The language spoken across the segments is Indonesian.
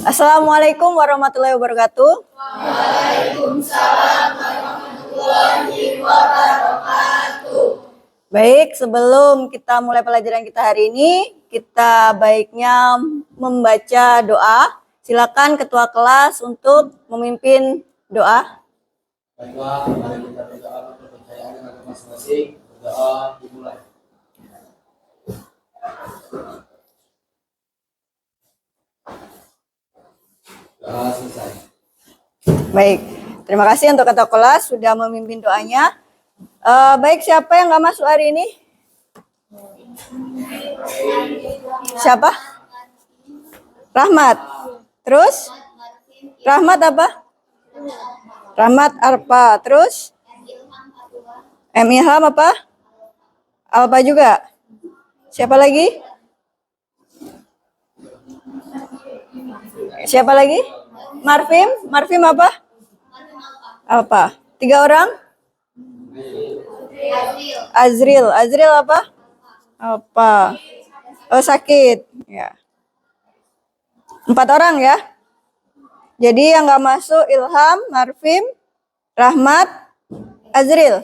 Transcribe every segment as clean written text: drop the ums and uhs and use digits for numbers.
Assalamualaikum warahmatullahi wabarakatuh. Waalaikumsalam warahmatullahi wabarakatuh. Baik, sebelum kita mulai pelajaran kita hari ini, kita baiknya membaca doa. Silakan ketua kelas untuk memimpin doa. Baiklah, mari kita berdoa kepercayaan dengan masing-masing. Berdoa dimulai. Doa selesai. Baik, terima kasih untuk ketua kelas sudah memimpin doanya. Baik, siapa yang nggak masuk hari ini? Siapa? Rahmat. Terus? Rahmat apa? Rahmat Arpa. Terus? M. Ilham apa? Alpa juga. Siapa lagi? Siapa lagi? Marfim. Marfim apa? Alpa. 3 orang? Azril. Azril apa? Alpa. Oh, sakit. Ya. 4 orang ya. Jadi yang nggak masuk Ilham, Marfim, Rahmat, Azril.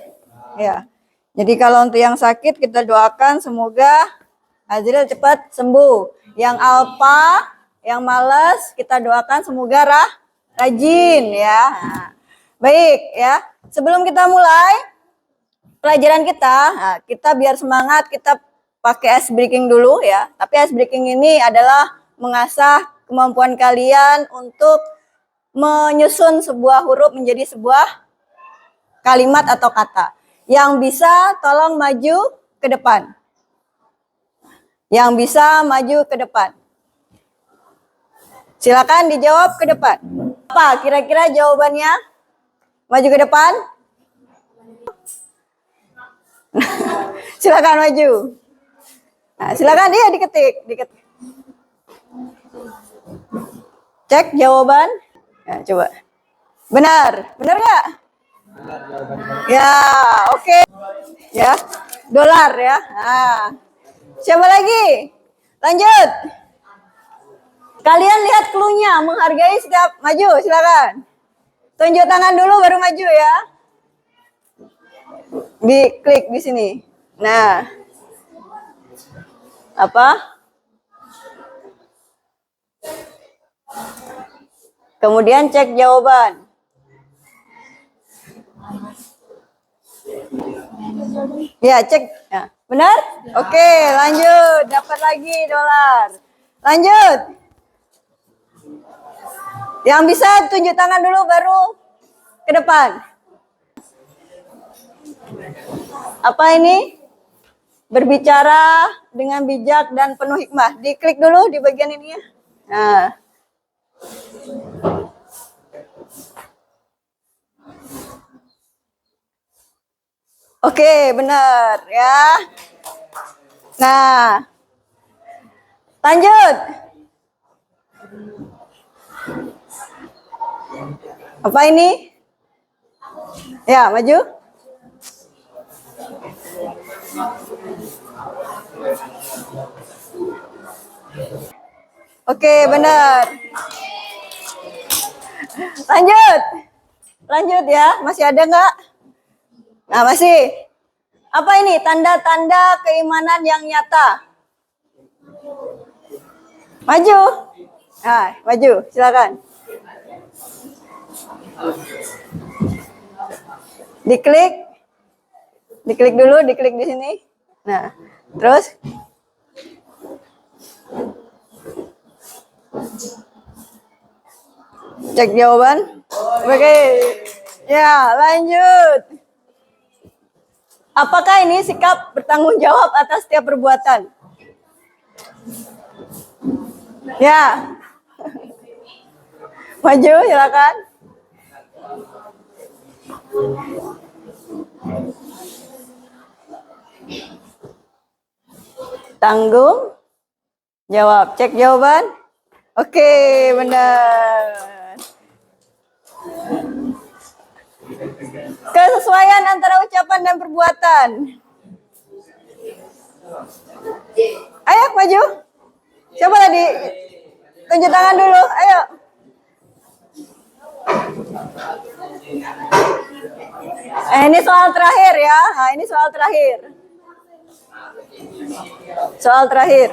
Ya. Jadi kalau untuk yang sakit kita doakan semoga Azril cepat sembuh. Yang Alpa, yang malas kita doakan semoga rajin ya. Nah, baik ya. Sebelum kita mulai pelajaran kita biar semangat kita pakai ice breaking dulu ya. Tapi ice breaking ini adalah mengasah kemampuan kalian untuk menyusun sebuah huruf menjadi sebuah kalimat atau kata. Yang bisa tolong maju ke depan. Yang bisa maju ke depan. Silakan dijawab ke depan. Apa kira-kira jawabannya? Maju ke depan? Silakan maju. Nah, silakan dia diketik. Cek jawaban. Ya, coba. Benar. Benar nggak? Ya, oke. Ya, dolar ya. Nah, siapa lagi? Lanjut. Kalian lihat clue-nya, menghargai setiap maju, silakan. Tunjuk tangan dulu baru maju ya. Diklik di sini. Nah. Apa? Kemudian cek jawaban. Ya, cek. Ya. Benar? Oke, lanjut. Dapat lagi dolar. Lanjut. Yang bisa tunjuk tangan dulu baru ke depan. Apa ini? Berbicara dengan bijak dan penuh hikmah. Diklik dulu di bagian ini ya. Nah. Oke, benar ya. Nah. Lanjut. Apa ini? Ya, maju. Oke, benar. Lanjut. Lanjut ya. Masih ada nggak? Nah, masih. Apa ini? Tanda-tanda keimanan yang nyata. Maju. Nah, maju. Silakan. Diklik. Diklik dulu, diklik di sini. Nah, terus cek jawaban. Oke. Ya, lanjut. Apakah ini sikap bertanggung jawab atas setiap perbuatan? Ya. Maju, silakan. Tanggung jawab. Cek jawaban. Oke, benar. Kesesuaian antara ucapan dan perbuatan. Ayo maju. Siapa tadi? Tunjuk tangan dulu, ayo. Ini soal terakhir ya. Nah, ini soal terakhir. Soal terakhir.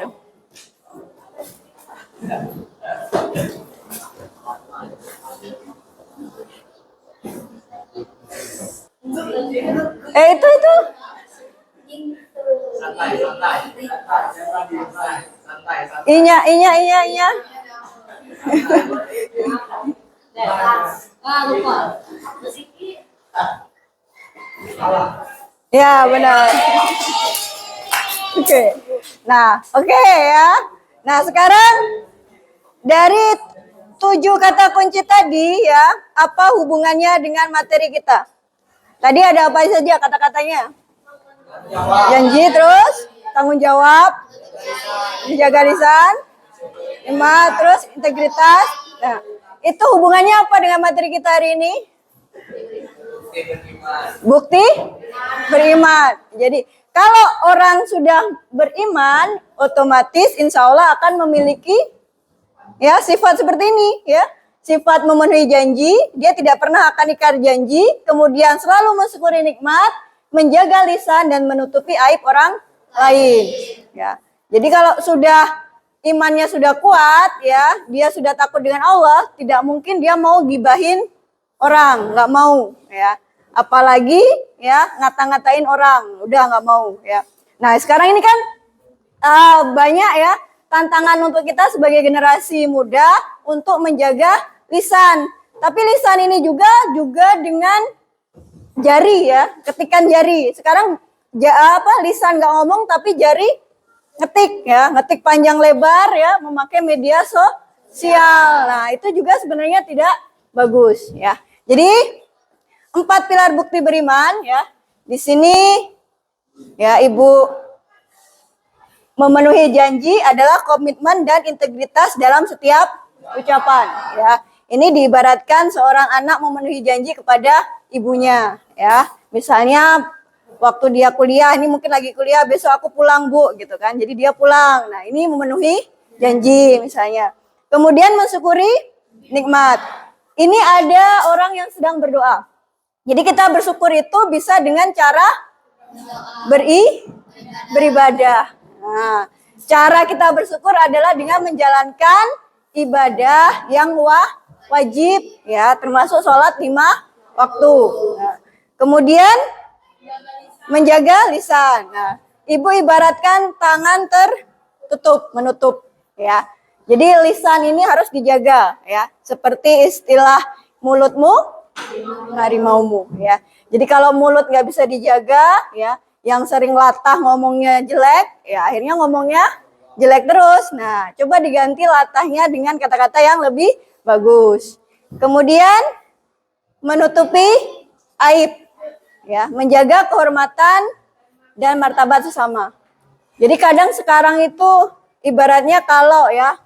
Itu. Inya. Ya, benar. Oke. Nah, oke ya. Nah, sekarang dari 7 kata kunci tadi ya, apa hubungannya dengan materi kita? Tadi ada apa saja kata-katanya? Janji, terus tanggung jawab, menjaga lisan, terus integritas. Nah, itu hubungannya apa dengan materi kita hari ini? Bukti beriman. Jadi kalau orang sudah beriman, otomatis insya Allah akan memiliki ya sifat seperti ini ya. Sifat memenuhi janji, dia tidak pernah akan ingkar janji, kemudian selalu mensyukuri nikmat, menjaga lisan dan menutupi aib orang lain. Ya. Jadi kalau sudah imannya sudah kuat ya, dia sudah takut dengan Allah, tidak mungkin dia mau gibahin orang, nggak mau ya. Apalagi ya ngata-ngatain orang, udah nggak mau ya. Nah sekarang ini kan banyak ya tantangan untuk kita sebagai generasi muda untuk menjaga lisan. Tapi lisan ini juga dengan jari ya, ketikan jari. Sekarang lisan nggak ngomong tapi jari ngetik ya, ngetik panjang lebar ya, memakai media sosial. Nah itu juga sebenarnya tidak bagus ya. Jadi 4 pilar bukti beriman ya. Di sini ya Ibu memenuhi janji adalah komitmen dan integritas dalam setiap ucapan ya. Ini diibaratkan seorang anak memenuhi janji kepada ibunya ya. Misalnya waktu dia kuliah, ini mungkin lagi kuliah, besok aku pulang Bu gitu kan. Jadi dia pulang. Nah, ini memenuhi janji misalnya. Kemudian mensyukuri nikmat. Ini ada orang yang sedang berdoa. Jadi kita bersyukur itu bisa dengan cara beribadah. Nah, cara kita bersyukur adalah dengan menjalankan ibadah yang wajib ya, termasuk sholat 5 waktu. Nah, kemudian menjaga lisan. Nah, Ibu ibaratkan tangan tertutup, menutup ya. Jadi lisan ini harus dijaga ya. Seperti istilah mulutmu harimaumu ya. Jadi kalau mulut nggak bisa dijaga ya, yang sering latah ngomongnya jelek ya, akhirnya ngomongnya jelek terus. Nah, coba diganti latahnya dengan kata-kata yang lebih bagus. Kemudian menutupi aib ya, menjaga kehormatan dan martabat sesama. Jadi kadang sekarang itu ibaratnya kalau ya,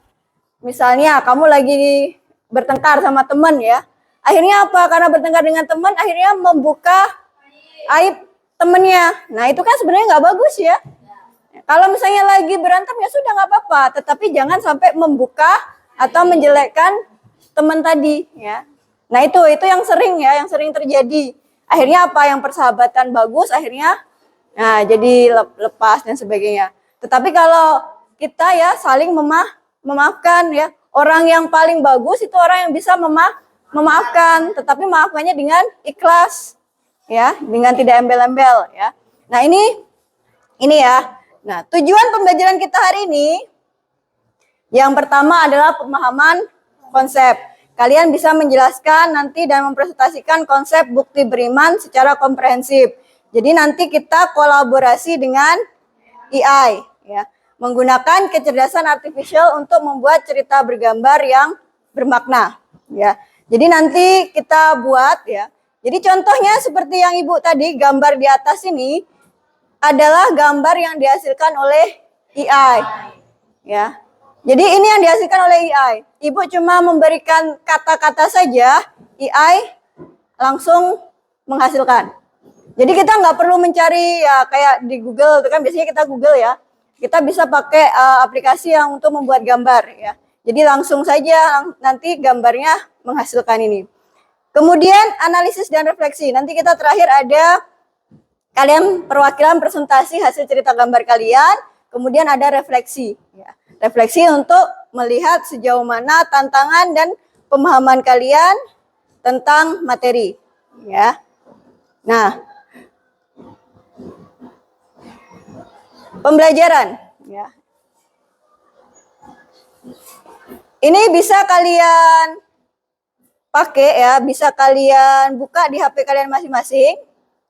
misalnya kamu lagi bertengkar sama teman ya, akhirnya apa? Karena bertengkar dengan teman, akhirnya membuka aib temennya. Nah itu kan sebenarnya nggak bagus ya. Kalau misalnya lagi berantem ya sudah nggak apa-apa, tetapi jangan sampai membuka atau menjelekkan teman tadi ya. Nah itu yang sering ya, yang sering terjadi. Akhirnya apa? Yang persahabatan bagus, akhirnya nah jadi lepas dan sebagainya. Tetapi kalau kita ya saling memaafkan ya, orang yang paling bagus itu orang yang bisa memaafkan, tetapi maafkannya dengan ikhlas ya, dengan tidak embel-embel ya. Nah ini ya. Nah tujuan pembelajaran kita hari ini yang pertama adalah pemahaman konsep. Kalian bisa menjelaskan nanti dan mempresentasikan konsep bukti beriman secara komprehensif. Jadi nanti kita kolaborasi dengan AI ya, menggunakan kecerdasan artificial untuk membuat cerita bergambar yang bermakna ya. Jadi nanti kita buat ya. Jadi contohnya seperti yang Ibu tadi, gambar di atas ini adalah gambar yang dihasilkan oleh AI. Ya. Jadi ini yang dihasilkan oleh AI. Ibu cuma memberikan kata-kata saja, AI langsung menghasilkan. Jadi kita nggak perlu mencari ya kayak di Google, itu kan biasanya kita Google ya. Kita bisa pakai aplikasi yang untuk membuat gambar ya. Jadi langsung saja nanti gambarnya menghasilkan ini. Kemudian analisis dan refleksi. Nanti kita terakhir ada kalian perwakilan presentasi hasil cerita gambar kalian. Kemudian ada refleksi. Ya. Refleksi untuk melihat sejauh mana tantangan dan pemahaman kalian tentang materi. Ya. Nah, pembelajaran. Ya. Ini bisa kalian pakai ya, bisa kalian buka di HP kalian masing-masing.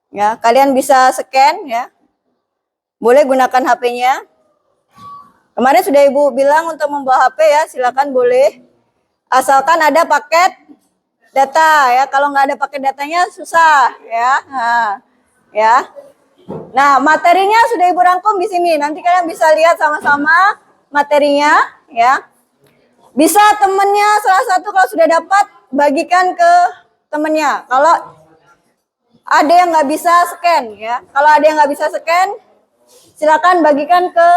Ya, kalian bisa scan ya. Boleh gunakan HP-nya. Kemarin sudah Ibu bilang untuk membawa HP ya, silakan boleh. Asalkan ada paket data ya. Kalau nggak ada paket datanya susah ya. Nah, materinya sudah Ibu rangkum di sini. Nanti kalian bisa lihat sama-sama materinya ya. Bisa temennya salah satu kalau sudah dapat bagikan ke temennya. Kalau ada yang nggak bisa scan ya. Kalau ada yang nggak bisa scan, silakan bagikan ke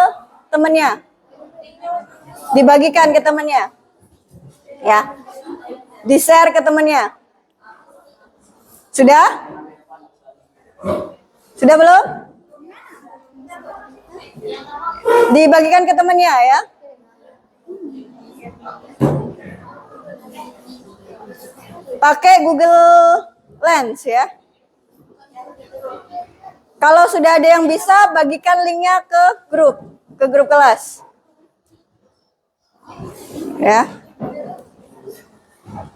temennya. Dibagikan ke temennya. Ya. Di-share ke temennya. Sudah? Sudah belum? Dibagikan ke temennya ya. Pakai Google Lens ya. Kalau sudah ada yang bisa, bagikan linknya ke grup kelas. Ya.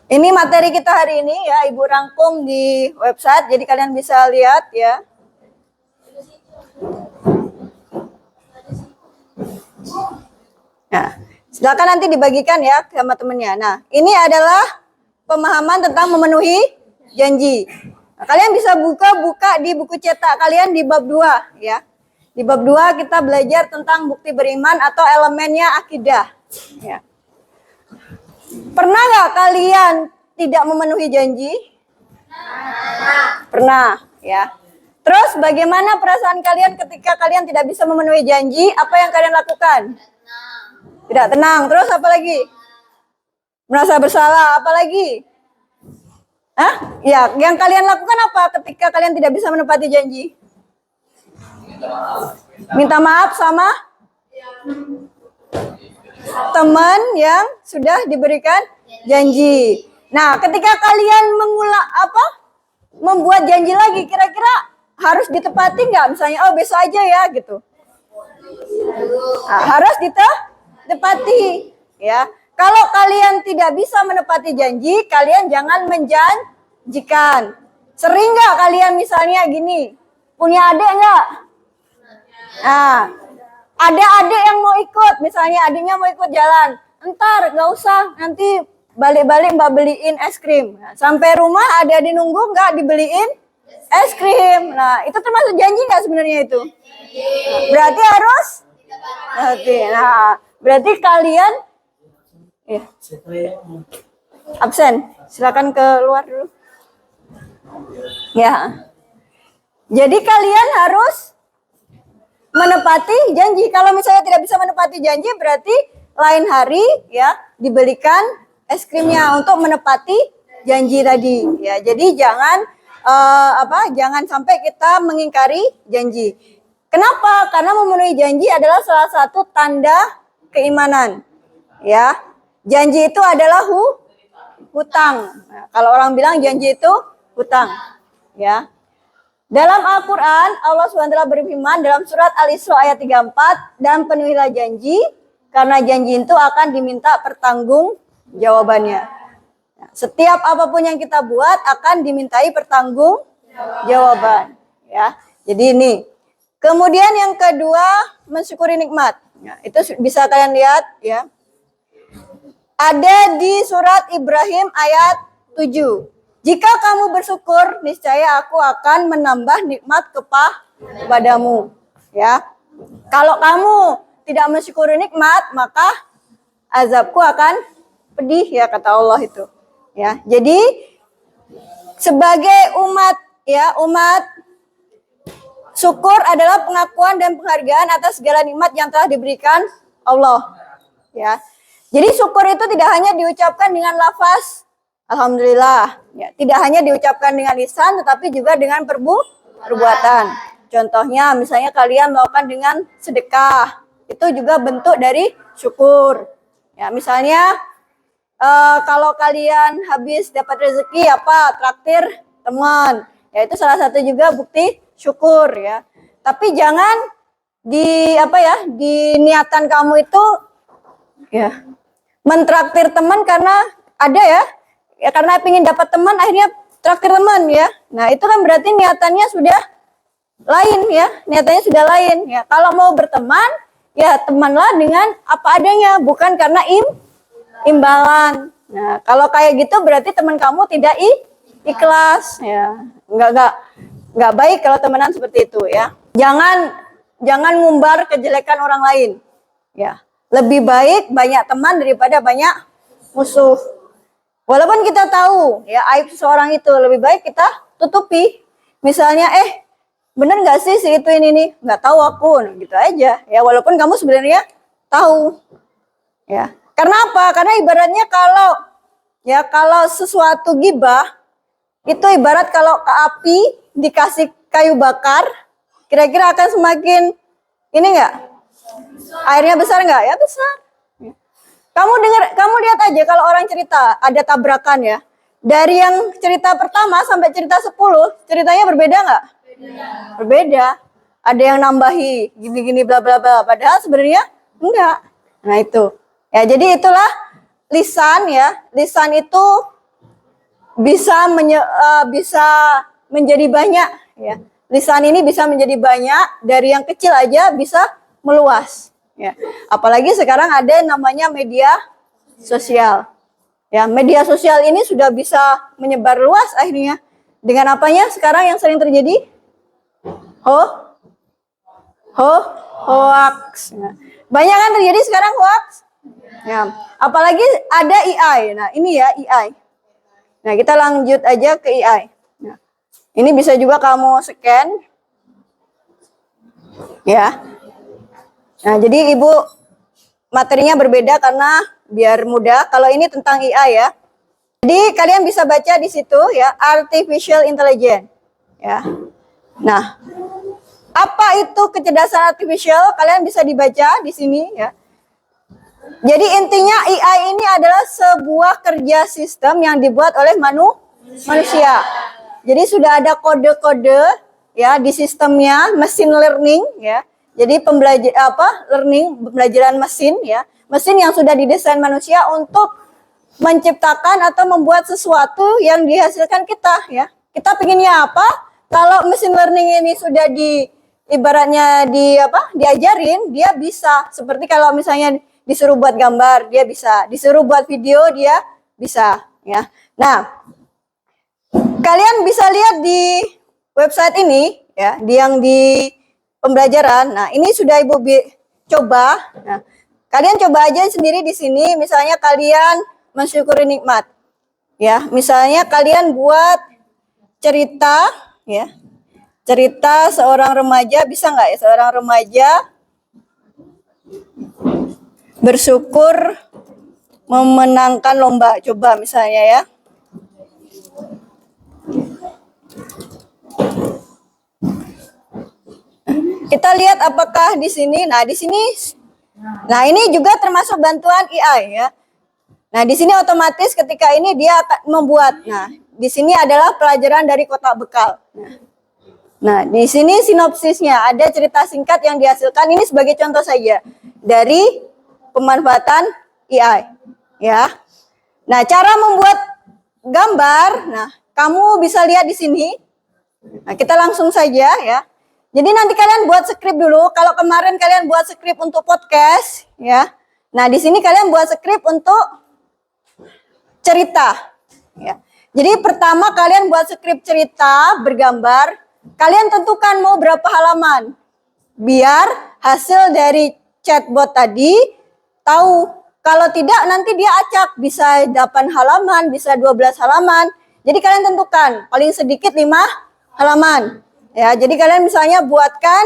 Ini materi kita hari ini ya, Ibu rangkum di website, jadi kalian bisa lihat ya. Nah, silakan nanti dibagikan ya sama temennya. Nah, ini adalah pemahaman tentang memenuhi janji. Nah, kalian bisa buka di buku cetak kalian di bab 2 ya. Di bab 2 kita belajar tentang bukti beriman atau elemennya akidah. Ya. Pernah nggak kalian tidak memenuhi janji? Pernah ya. Terus bagaimana perasaan kalian ketika kalian tidak bisa memenuhi janji? Apa yang kalian lakukan? Tidak tenang. Terus apa lagi? Merasa bersalah. Apa lagi? Hah? Ya, yang kalian lakukan apa ketika kalian tidak bisa menepati janji? Minta maaf sama teman yang sudah diberikan janji. Nah, ketika kalian membuat janji lagi, kira-kira harus ditepati nggak? Misalnya, oh besok aja ya, gitu. Nah, harus ditepati, ya. Kalau kalian tidak bisa menepati janji, kalian jangan menjanjikan. Sering nggak kalian misalnya gini, punya adik nggak? Nah, ada adik yang mau ikut, misalnya adiknya mau ikut jalan. Entar, nggak usah, nanti balik-balik Mbak beliin es krim. Nah, sampai rumah ada di nunggu nggak dibeliin es krim. Nah, itu termasuk janji nggak sebenarnya itu? Nah, berarti harus? Nah, berarti kalian ya. Absen, silakan keluar dulu. Ya. Jadi kalian harus menepati janji. Kalau misalnya tidak bisa menepati janji, berarti lain hari ya dibelikan es krimnya untuk menepati janji tadi. Ya, jadi jangan jangan sampai kita mengingkari janji. Kenapa? Karena memenuhi janji adalah salah satu tanda keimanan. Ya. Janji itu adalah hutang. Nah, kalau orang bilang janji itu hutang, ya. Dalam Al-Qur'an Allah SWT berfirman dalam surat Al-Isra ayat 34, dan penuhilah janji karena janji itu akan diminta pertanggungjawabannya. Nah, setiap apapun yang kita buat akan dimintai pertanggungjawaban, ya. Jadi ini. Kemudian yang kedua, mensyukuri nikmat. Nah, itu bisa kalian lihat ya. Ada di surat Ibrahim ayat 7. Jika kamu bersyukur, niscaya aku akan menambah nikmat kepadamu. Ya. Kalau kamu tidak mensyukuri nikmat, maka azabku akan pedih ya kata Allah itu. Ya. Jadi sebagai umat syukur adalah pengakuan dan penghargaan atas segala nikmat yang telah diberikan Allah. Ya. Jadi syukur itu tidak hanya diucapkan dengan lafaz alhamdulillah, ya, tidak hanya diucapkan dengan lisan tetapi juga dengan perbuatan. Contohnya misalnya kalian melakukan dengan sedekah, itu juga bentuk dari syukur. Ya, misalnya kalau kalian habis dapat rezeki apa traktir teman, ya itu salah satu juga bukti syukur ya. Tapi jangan di niatan kamu itu ya mentraktir teman karena ada ya karena ingin dapat teman akhirnya traktir teman ya. Nah, itu kan berarti niatannya sudah lain ya, niatannya sudah lain ya. Kalau mau berteman ya temanlah dengan apa adanya, bukan karena imbalan. Nah, kalau kayak gitu berarti teman kamu tidak ikhlas ya. Enggak baik kalau temenan seperti itu ya. Jangan ngumbar kejelekan orang lain. Ya. Lebih baik banyak teman daripada banyak musuh. Walaupun kita tahu ya aib seseorang itu, lebih baik kita tutupi. Misalnya bener nggak sih si itu ini nih? Nggak tahu aku, nah, gitu aja. Ya walaupun kamu sebenarnya tahu. Ya. Karena apa? Karena ibaratnya kalau sesuatu gibah itu ibarat kalau ke api dikasih kayu bakar, kira-kira akan semakin ini enggak? Airnya besar enggak? Ya besar. Kamu lihat aja kalau orang cerita ada tabrakan ya. Dari yang cerita pertama sampai cerita 10, ceritanya berbeda enggak? Berbeda. Ada yang nambahi gini-gini bla bla bla, padahal sebenarnya enggak. Nah, itu. Ya, jadi itulah lisan ya. Lisan itu bisa menjadi banyak ya. Lisan ini bisa menjadi banyak, dari yang kecil aja bisa meluas ya. Apalagi sekarang ada namanya media sosial. Ya, media sosial ini sudah bisa menyebar luas akhirnya. Dengan apanya sekarang yang sering terjadi? Hoax. Ya. Banyak kan terjadi sekarang hoax? Ya, apalagi ada AI. Nah, ini ya AI. Nah, kita lanjut aja ke AI. Nah, ini bisa juga kamu scan. Ya. Nah, jadi Ibu materinya berbeda karena biar mudah. Kalau ini tentang AI ya. Jadi kalian bisa baca di situ ya, artificial intelligence. Ya. Nah, apa itu kecerdasan artificial? Kalian bisa dibaca di sini ya. Jadi intinya AI ini adalah sebuah kerja sistem yang dibuat oleh manusia. Jadi sudah ada kode-kode ya di sistemnya, machine learning ya. Jadi pembelajaran mesin ya. Mesin yang sudah didesain manusia untuk menciptakan atau membuat sesuatu yang dihasilkan kita ya. Kita pinginnya apa? Kalau mesin learning ini sudah diajarin, dia bisa. Seperti kalau misalnya disuruh buat gambar, dia bisa. Disuruh buat video, dia bisa. Ya. Nah, kalian bisa lihat di website ini, ya, di pembelajaran. Nah, ini sudah Ibu coba. Nah, kalian coba aja sendiri di sini. Misalnya kalian mensyukuri nikmat. Ya, misalnya kalian buat cerita, ya, cerita seorang remaja, bisa nggak ya seorang remaja bersyukur memenangkan lomba, coba misalnya ya. Kita lihat apakah di sini. Nah, di sini. Nah, ini juga termasuk bantuan AI ya. Nah, di sini otomatis ketika ini dia akan membuat. Nah, di sini adalah pelajaran dari kotak bekal. Nah, di sini sinopsisnya ada cerita singkat yang dihasilkan. Ini sebagai contoh saja dari pemanfaatan AI, ya. Nah, cara membuat gambar, nah, kamu bisa lihat di sini. Nah, kita langsung saja, ya. Jadi nanti kalian buat skrip dulu. Kalau kemarin kalian buat skrip untuk podcast, ya. Nah, di sini kalian buat skrip untuk cerita, ya. Jadi pertama kalian buat skrip cerita bergambar. Kalian tentukan mau berapa halaman. Biar hasil dari chatbot tadi tahu. Kalau tidak nanti dia acak, bisa 8 halaman, bisa 12 halaman. Jadi kalian tentukan paling sedikit 5 halaman. Ya, jadi kalian misalnya buatkan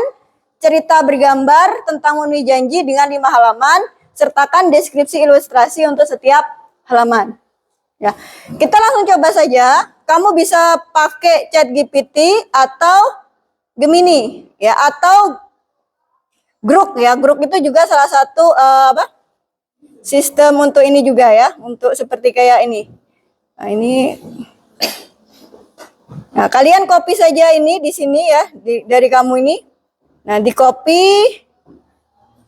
cerita bergambar tentang memenuhi janji dengan 5 halaman. sertakan deskripsi ilustrasi untuk setiap halaman. Ya, kita langsung coba saja. Kamu bisa pakai ChatGPT atau Gemini, ya, atau Grok ya. Grok itu juga salah satu sistem untuk ini juga ya, untuk seperti kayak ini. Nah, ini. Nah, kalian copy saja ini di sini ya, dari kamu ini. Nah, di copy.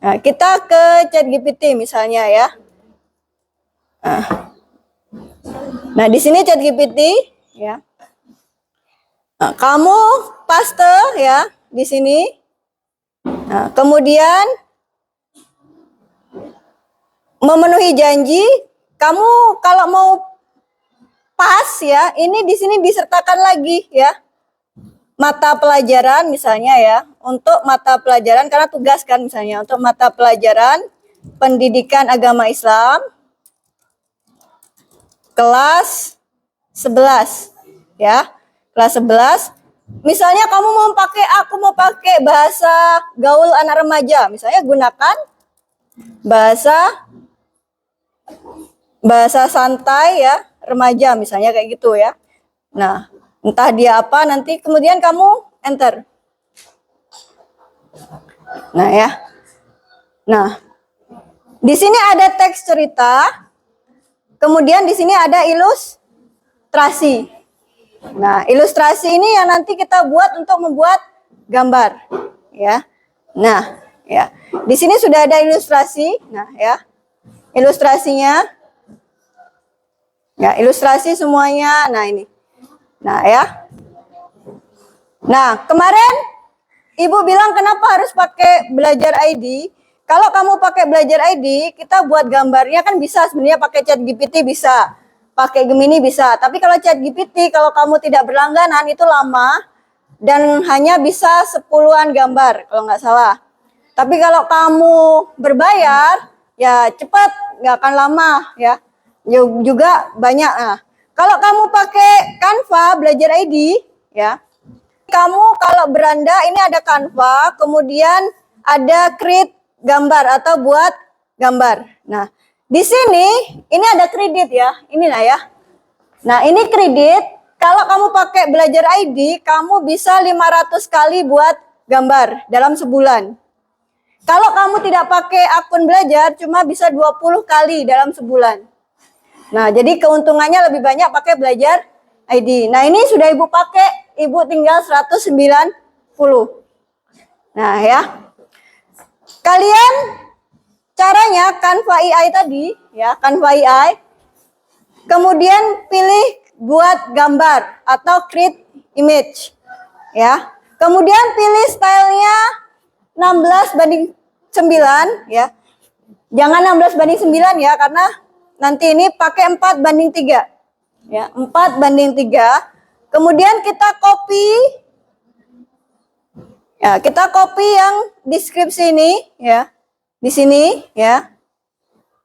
Nah, kita ke ChatGPT misalnya ya. Nah, di sini ChatGPT ya. Nah, kamu paste ya di sini. Nah, kemudian memenuhi janji. Kamu kalau mau pas ya, ini di sini disertakan lagi ya. Mata pelajaran misalnya ya, untuk mata pelajaran karena tugas kan misalnya untuk mata pelajaran pendidikan agama Islam kelas 11 ya. Kelas 11. Misalnya kamu aku mau pakai bahasa gaul anak remaja, misalnya gunakan bahasa santai ya, remaja misalnya kayak gitu ya. Nah, entah dia apa nanti kemudian kamu enter. Nah ya. Nah, di sini ada teks cerita. Kemudian di sini ada ilustrasi. Nah, ilustrasi ini yang nanti kita buat untuk membuat gambar ya. Nah, ya. Di sini sudah ada ilustrasi. Nah, ya. Ilustrasinya. Ya, ilustrasi semuanya. Nah, ini. Nah, ya. Nah, kemarin Ibu bilang kenapa harus pakai Belajar ID? Kalau kamu pakai Belajar ID, kita buat gambarnya kan bisa sebenarnya pakai ChatGPT bisa, pakai Gemini bisa. Tapi kalau ChatGPT, kalau kamu tidak berlangganan itu lama dan hanya bisa 10-an gambar kalau nggak salah. Tapi kalau kamu berbayar, ya cepat, nggak akan lama ya. Juga banyak. Nah, kalau kamu pakai Canva Belajar ID, ya, kamu kalau beranda ini ada Canva, kemudian ada create gambar atau buat gambar. Nah, di sini ini ada kredit ya, ini lah ya. Nah, ini kredit. Kalau kamu pakai Belajar ID, kamu bisa 500 kali buat gambar dalam sebulan. Kalau kamu tidak pakai akun belajar, cuma bisa 20 kali dalam sebulan. Nah, jadi keuntungannya lebih banyak pakai Belajar ID. Nah, ini sudah Ibu pakai, Ibu tinggal 190. Nah, ya. Kalian caranya Canva AI tadi, ya, Canva AI. Kemudian pilih buat gambar atau create image. Ya. Kemudian pilih stylenya 16:9, ya. Jangan 16:9 ya, karena nanti ini pakai 4:3. Ya, 4:3. Kemudian kita copy. Ya, kita copy yang deskripsi ini ya. Di sini ya.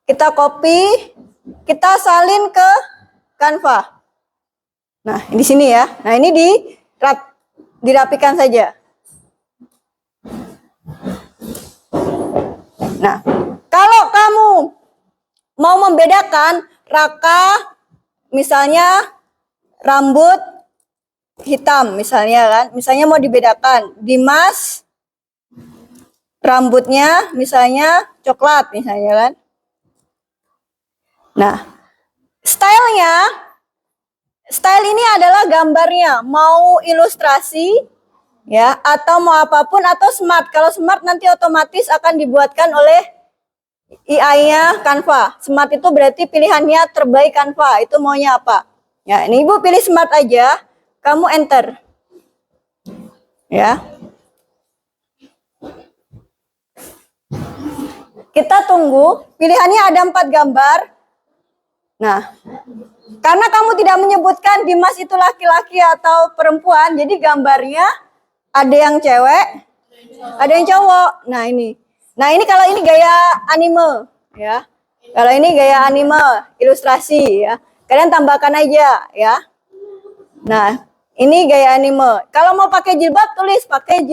Kita copy, kita salin ke Canva. Nah, di sini ya. Nah, ini dirapikan saja. Nah, kalau kamu mau membedakan Raka, misalnya rambut hitam, misalnya kan, misalnya mau dibedakan. Dimas rambutnya misalnya coklat, misalnya kan. Nah, style ini adalah gambarnya, mau ilustrasi ya, atau mau apapun atau smart. Kalau smart nanti otomatis akan dibuatkan oleh AI-nya Canva. Smart itu berarti pilihannya terbaik Canva. Itu maunya apa? Ya, ini Ibu pilih smart aja. Kamu enter. Ya. Kita tunggu. Pilihannya ada 4 gambar. Nah, karena kamu tidak menyebutkan Dimas itu laki-laki atau perempuan, jadi gambarnya ada yang cewek, ada yang cowok. Nah, ini. Nah, ini kalau ini gaya anime ya. Kalau ini gaya anime, ilustrasi ya. Kalian tambahkan aja ya. Nah, ini gaya anime. Kalau mau pakai jilbab tulis pakai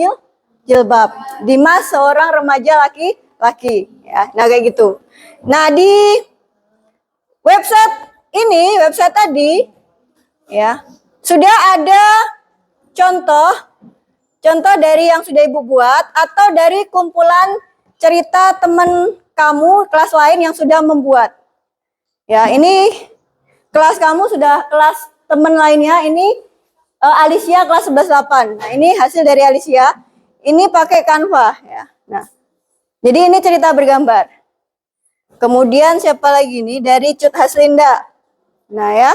jilbab. Dimas seorang remaja laki ya. Nah, kayak gitu. Nah, di website tadi ya, sudah ada contoh dari yang sudah Ibu buat atau dari kumpulan cerita teman kamu kelas lain yang sudah membuat. Ya, ini kelas kamu sudah, kelas teman lainnya ini Alicia kelas 11-8. Nah, ini hasil dari Alicia. Ini pakai Canva ya. Nah, jadi ini cerita bergambar. Kemudian siapa lagi nih? Dari Cut Haslinda. Nah ya.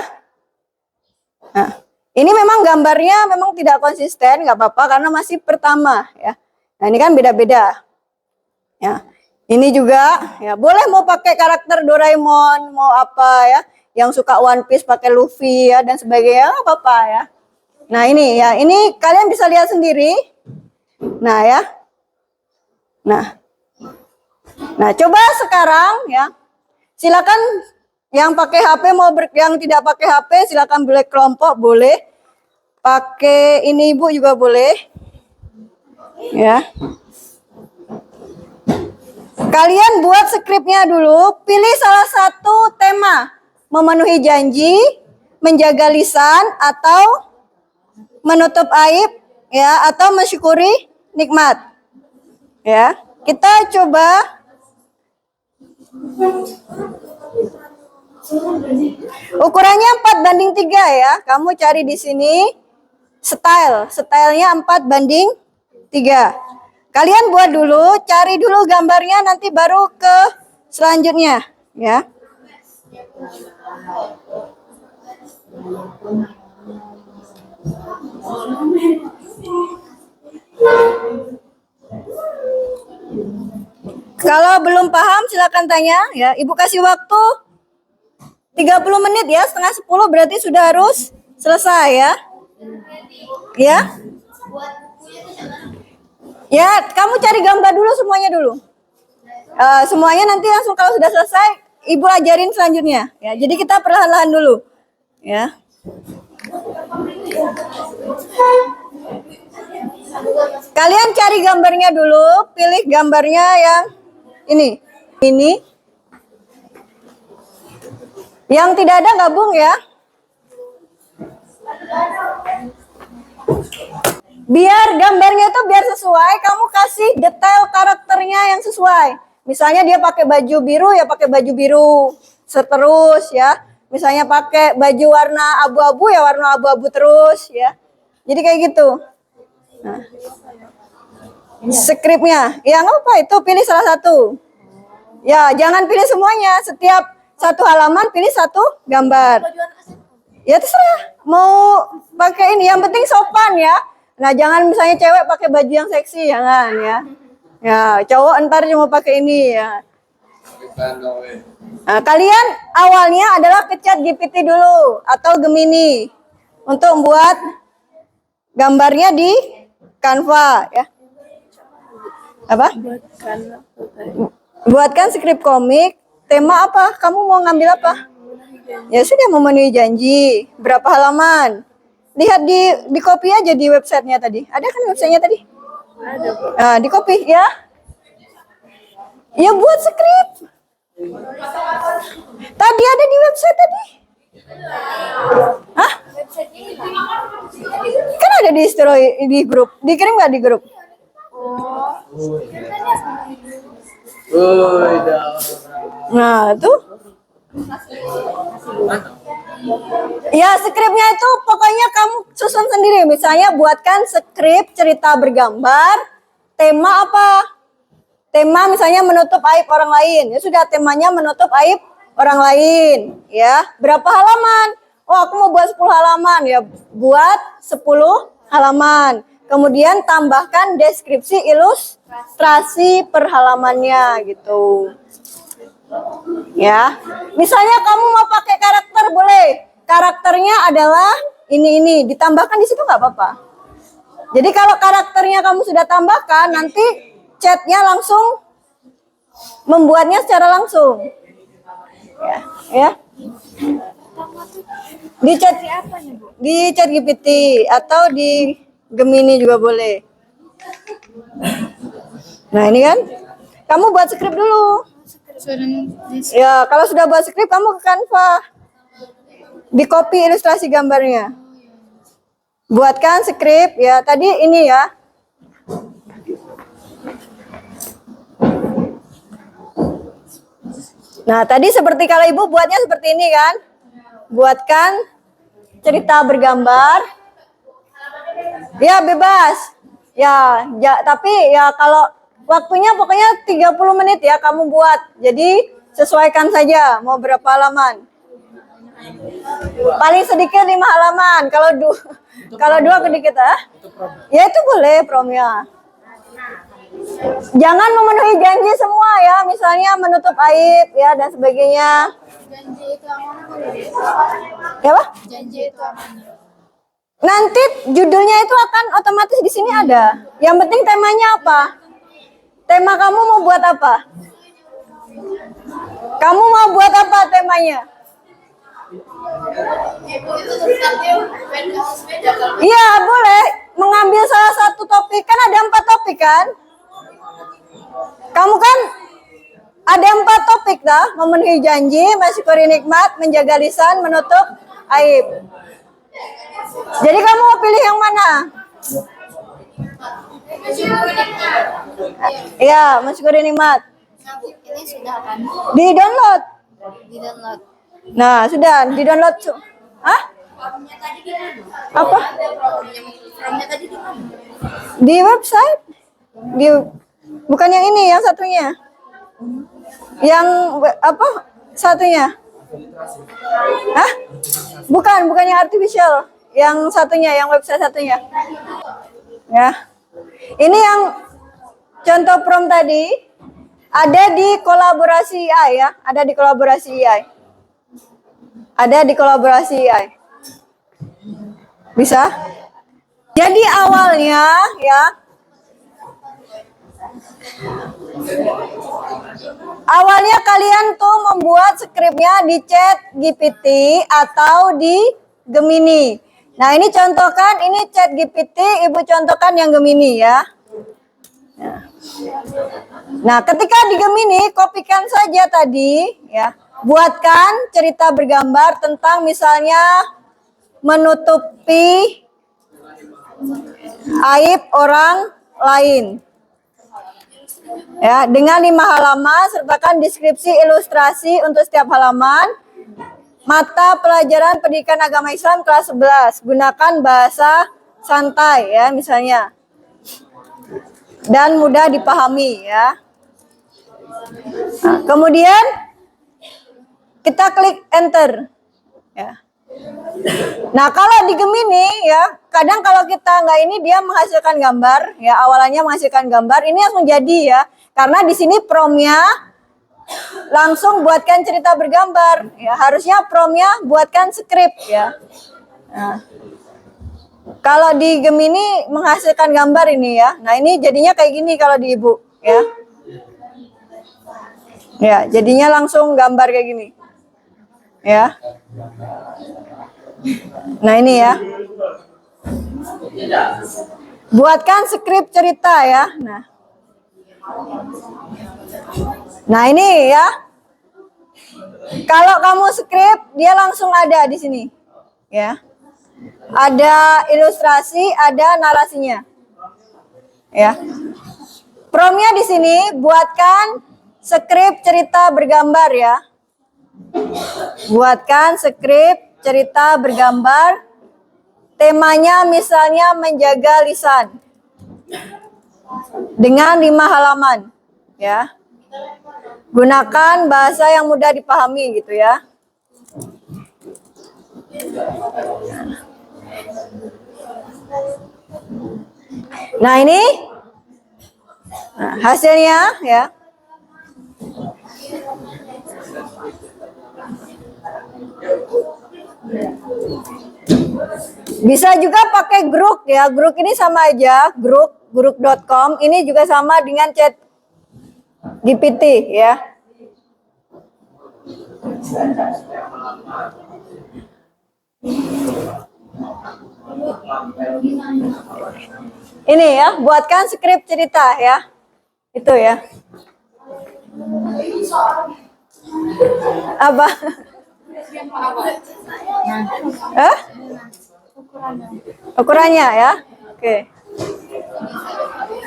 Nah, ini memang gambarnya memang tidak konsisten, nggak apa-apa karena masih pertama ya. Nah, ini kan beda-beda. Ya. Ini juga ya, boleh mau pakai karakter Doraemon, mau apa ya, yang suka One Piece pakai Luffy ya dan sebagainya, nggak apa-apa ya. Nah, ini ya, ini kalian bisa lihat sendiri. Nah, ya. Nah, coba sekarang ya. Silakan yang pakai HP yang tidak pakai HP silakan boleh kelompok, boleh. Pakai ini Ibu juga boleh. Ya. Kalian buat skripnya dulu, pilih salah satu tema, memenuhi janji, menjaga lisan atau menutup aib ya, atau mensyukuri nikmat. Ya, kita coba ukurannya 4:3 ya. Kamu cari di sini stylenya 4:3. Kalian buat dulu, cari dulu gambarnya, nanti baru ke selanjutnya ya. Kalau belum paham silakan tanya ya. Ibu kasih waktu 30 menit ya, setengah 10 berarti sudah harus selesai ya. Ya. Ya, kamu cari gambar dulu semuanya dulu. Semuanya nanti langsung kalau sudah selesai Ibu ajarin selanjutnya ya. Jadi kita perlahan-lahan dulu. Ya. Kalian cari gambarnya dulu, pilih gambarnya yang ini. Yang tidak ada gabung ya. Biar gambarnya itu biar sesuai, kamu kasih detail karakternya yang sesuai. Misalnya dia pakai baju biru ya pakai baju biru. Seterus ya. Misalnya pakai baju warna abu-abu ya warna abu-abu terus ya. Jadi kayak gitu. Nah. Skripnya, ya nggak apa itu pilih salah satu. Ya jangan pilih semuanya. Setiap satu halaman pilih satu gambar. Ya terserah. Mau pakai ini, yang penting sopan ya. Nah jangan misalnya cewek pakai baju yang seksi, jangan ya. Ya cowok ntar cuma pakai ini ya. Nah, kalian awalnya adalah ke ChatGPT dulu atau Gemini untuk membuat gambarnya di Canva ya. Apa? Buatkan skrip komik. Tema apa? Kamu mau ngambil apa? Ya sudah, memenuhi janji. Berapa halaman? Lihat di copy aja di websitenya tadi. Ada kan websitenya tadi? Ada. Nah, di copy ya. Ya buat skrip. Tadi ada di website tadi. Hah? Kan ada di grup. Dikirim nggak di grup? Nah, tuh. Ya, skripnya itu pokoknya kamu susun sendiri. Misalnya buatkan skrip cerita bergambar. Tema apa? Tema misalnya menutup aib orang lain. Ya sudah, temanya menutup aib orang lain. Ya, berapa halaman? Oh, aku mau buat 10 halaman. Ya, buat 10 halaman. Kemudian tambahkan deskripsi ilustrasi per halamannya gitu. Ya, misalnya kamu mau pakai karakter boleh. Karakternya adalah ini ditambahkan di situ nggak apa-apa. Jadi kalau karakternya kamu sudah tambahkan, nanti chatnya langsung membuatnya secara langsung. Ya. Di chat apa nih, Bu? Di ChatGPT atau di Gemini juga boleh. Nah, ini kan. Kamu buat skrip dulu. Sudah Ya, kalau sudah buat skrip kamu ke Canva. Di copy ilustrasi gambarnya. Buatkan skrip ya. Tadi ini ya. Nah, tadi seperti kalau Ibu buatnya seperti ini kan? Buatkan cerita bergambar. Ya, bebas. Ya, tapi ya kalau waktunya pokoknya 30 menit ya kamu buat. Jadi sesuaikan saja mau berapa halaman. Paling sedikit 5 halaman. Kalau dua sedikit ah. Ya itu boleh promnya. Jangan memenuhi janji semua ya, misalnya menutup aib ya dan sebagainya. janji itu amanah. Ya, Pak? Janji itu amanah. Nanti judulnya itu akan otomatis di sini ada. Yang penting temanya apa? Tema kamu mau buat apa? Kamu mau buat apa temanya? Ibu itu tentang sepeda kalau Iya, boleh mengambil salah satu topik. Kan ada 4 topik kan? Kamu kan ada 4 topik dah. Memenuhi janji, mensyukuri nikmat, menjaga lisan, menutup aib. Jadi kamu mau pilih yang mana? Iya, mensyukuri nikmat. ini sudah kan Di download. di download. Nah, sudah di download. Hah? Formnya tadi di mana? Apa? Formnya tadi di mana? Di website. Bukan yang ini, yang satunya. Yang apa? Satunya. Hah? Bukan yang artificial. Yang satunya, yang website satunya. Ya. Ini yang contoh prompt tadi ada di kolaborasi AI ya, ada di kolaborasi AI. Ada di kolaborasi AI. Bisa? Jadi awalnya ya, awalnya kalian tuh membuat skripnya di ChatGPT atau di Gemini. Nah ini contohkan, ini ChatGPT, Ibu contohkan yang Gemini ya. Nah ketika di Gemini, kopikan saja tadi ya. Buatkan cerita bergambar tentang misalnya menutupi aib orang lain. Ya, dengan 5 halaman sertakan deskripsi ilustrasi untuk setiap halaman. Mata pelajaran pendidikan agama Islam kelas 11. Gunakan bahasa santai ya misalnya. Dan mudah dipahami ya. Nah, kemudian kita klik enter. Ya. Nah, kalau di Gemini ya, kadang kalau kita nggak ini dia menghasilkan gambar, ya awalnya menghasilkan gambar, ini langsung jadi ya. Karena di sini promnya langsung buatkan cerita bergambar, ya harusnya promnya buatkan skrip ya. Nah, kalau di Gemini menghasilkan gambar ini ya. Nah, ini jadinya kayak gini kalau di Ibu ya. Ya, jadinya langsung gambar kayak gini. Ya. Nah ini ya. Buatkan skrip cerita ya. Nah ini ya. Kalau kamu skrip dia langsung ada di sini. Ya. Ada ilustrasi, ada narasinya. Ya. Promnya di sini buatkan skrip cerita bergambar ya. Buatkan skrip cerita bergambar. Temanya misalnya menjaga lisan. Dengan 5 halaman, ya. Gunakan bahasa yang mudah dipahami gitu ya. Nah, ini hasilnya ya. Bisa juga pakai Grok ya. Grok ini sama aja, grok.com. Ini juga sama dengan ChatGPT ya. Ini ya, buatkan skrip cerita ya. Itu ya. Apa? Hah? Ukurannya ya. Oke.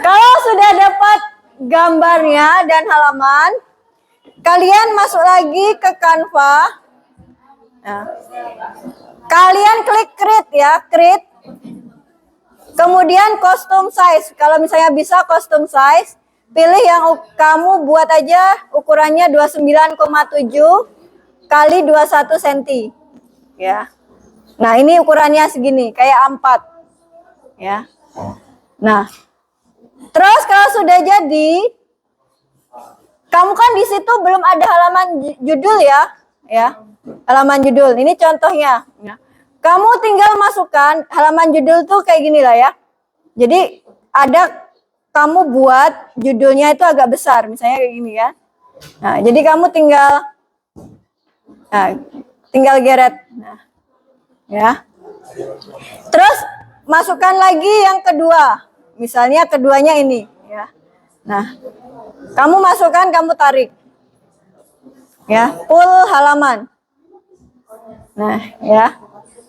Kalau sudah dapat gambarnya dan halaman, kalian masuk lagi ke Canva. Nah, kalian klik create ya, create. Kemudian custom size. Kalau misalnya bisa custom size, pilih yang kamu buat aja ukurannya 29,7 kali 21 cm. Ya. Nah, ini ukurannya segini, kayak A4. Ya. Nah, terus kalau sudah jadi, kamu kan di situ belum ada halaman judul ya. Halaman judul. Ini contohnya. Ya. Kamu tinggal masukkan halaman judul tuh kayak gini lah ya. Jadi ada kamu buat judulnya itu agak besar, misalnya kayak gini ya. Nah, jadi kamu tinggal geret. Nah, ya. Terus masukkan lagi yang kedua. Misalnya keduanya ini ya. Nah, kamu masukkan, kamu tarik. Ya, full halaman. Nah, ya.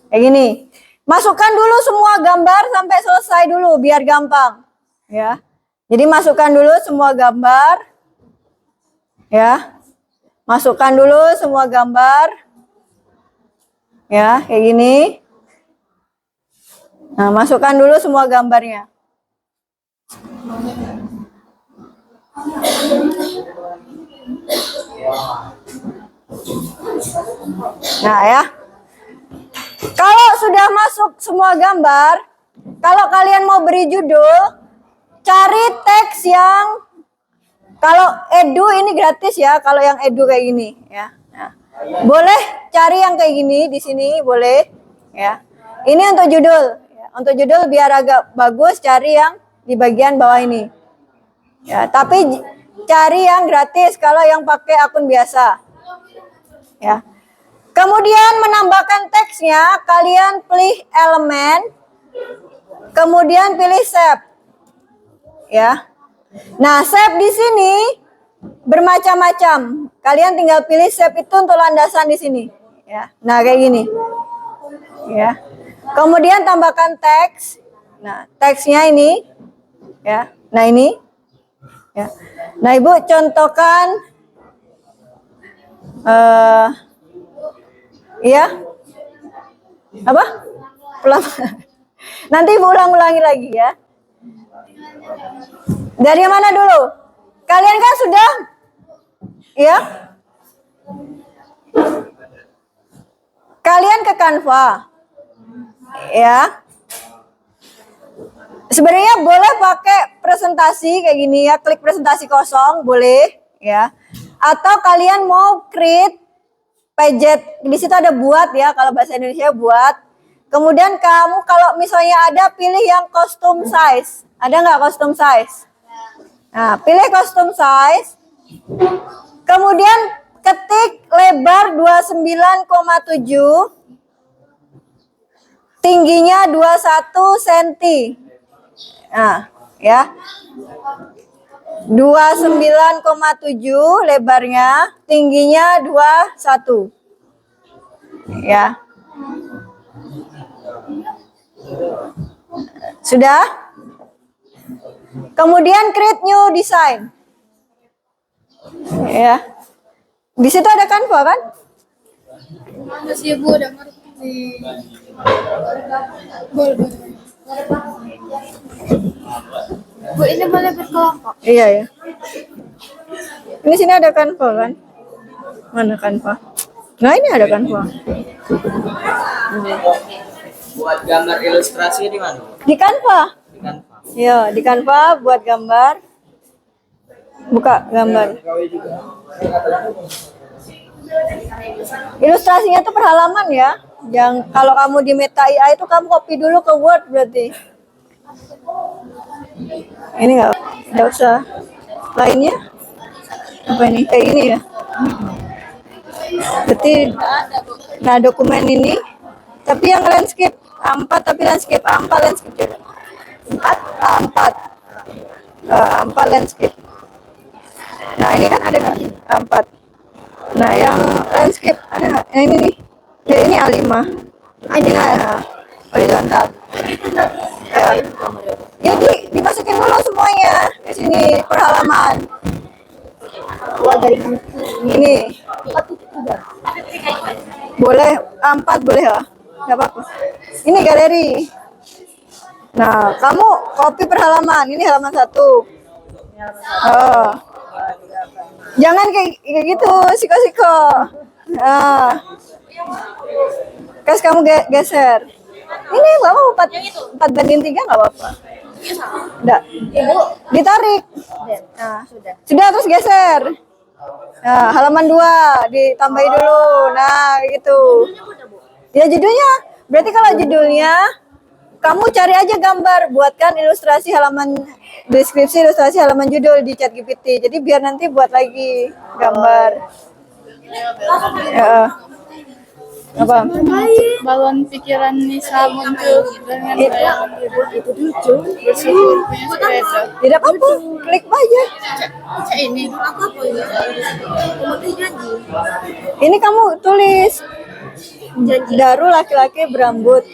Kayak gini. Masukkan dulu semua gambar sampai selesai dulu biar gampang. Ya. Jadi masukkan dulu semua gambar. Ya. Masukkan dulu semua gambar. Ya, kayak gini. Nah, masukkan dulu semua gambarnya. Nah, ya. Kalau sudah masuk semua gambar, kalau kalian mau beri judul, cari teks yang, kalau edu ini gratis ya, kalau yang edu kayak gini ya. Nah, boleh cari yang kayak gini di sini, boleh ya. Ini untuk judul. Ya. Untuk judul biar agak bagus, cari yang di bagian bawah ini. Ya, tapi cari yang gratis kalau yang pakai akun biasa. Ya. Kemudian menambahkan teksnya, kalian pilih elemen, kemudian pilih shape. Ya. Nah, shape di sini bermacam-macam. Kalian tinggal pilih shape itu untuk landasan di sini. Ya. Nah, kayak gini. Ya. Kemudian tambahkan teks. Nah, teksnya ini. Ya. Nah, ini. Ya. Nah, Ibu contohkan iya. Apa? Nanti Ibu ulang-ulangi lagi ya. Dari mana dulu? Kalian kan sudah ya? Kalian ke Canva. Ya. Sebenarnya boleh pakai presentasi kayak gini ya, klik presentasi kosong, boleh ya. Atau kalian mau create paget, di situ ada buat ya, kalau bahasa Indonesia buat. Kemudian kamu kalau misalnya ada, pilih yang custom size. Ada nggak custom size? Nah, pilih custom size. Kemudian ketik lebar 29,7. Tingginya 21 cm. Nah, ya. 29,7 lebarnya, tingginya 21. Ya. Sudah? Kemudian create new design. Ya. Di situ ada Canva kan? Masih Bu, udah ngerti. Boleh. Bu, ini boleh berkelompok. Iya ya. Ini sini ada Canva kan? Mana Canva? Nah, ini ada Canva. Buat gambar ilustrasi di mana? Di Canva. Di Canva. Iya, di Canva buat gambar. Buka gambar. Ilustrasinya tuh per halaman ya. Yang kalau kamu di Meta AI itu kamu copy dulu ke Word berarti. Ini nggak usah. Lainnya apa ini? Kayak ini ya. Berarti nah dokumen ini. Tapi yang landscape A4, tapi landscape A4 landscape juga. A4 landscape. Nah, ini kan ada nggak? A4. Nah, yang landscape ada nggak? Yang ini nih. Ya, ini A5. Ini horizontal. Ya. Ya, dimasukin dulu semuanya ke sini per halaman. Ini boleh A4 boleh ya? Nggak apa-apa. Ini galeri. Nah, kamu copy per halaman. Ini halaman 1. Oh. Jangan kayak gitu, siko-siko. Nah. Kas kamu geser. Ini Bapak 4/3 nggak apa-apa. Enggak. Ditarik. Nah, sudah terus geser. Nah, halaman 2 ditambahi dulu. Nah, gitu. Ya judulnya. Berarti kalau judulnya kamu cari aja gambar, buatkan ilustrasi halaman deskripsi ilustrasi halaman judul di ChatGPT. Jadi biar nanti buat lagi gambar. Ya. Apa? Balon pikiran Nisa muncul dengan bayangan biru itu lucu. Bersyukur punya sepeda. Tidak apa-apa, klik aja. Ini apa ini? Ini kamu tulis Daru laki-laki berambut.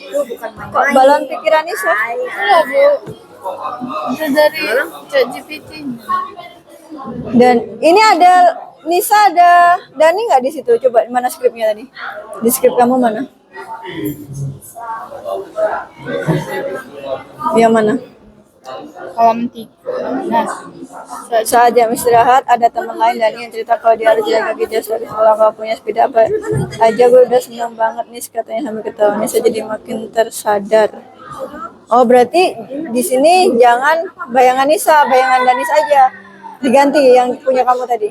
Kok balon pikiran Nisa? Iya Bu. Itu dari ChatGPT. Dan ini ada Nisa, ada Dani nggak di situ? Coba mana skripnya tadi? Di skrip kamu mana? Yang mana? Kolam 3. Nah, Saat jam istirahat ada teman lain Dani yang cerita kalau dia harus jalan kaki jauh dari sekolah, kalau punya sepeda apa aja. Gue udah senang banget nih katanya sampai ketawa. Nisa jadi makin tersadar. Oh berarti di sini jangan bayangan Nisa, bayangan Dani saja diganti yang punya kamu tadi.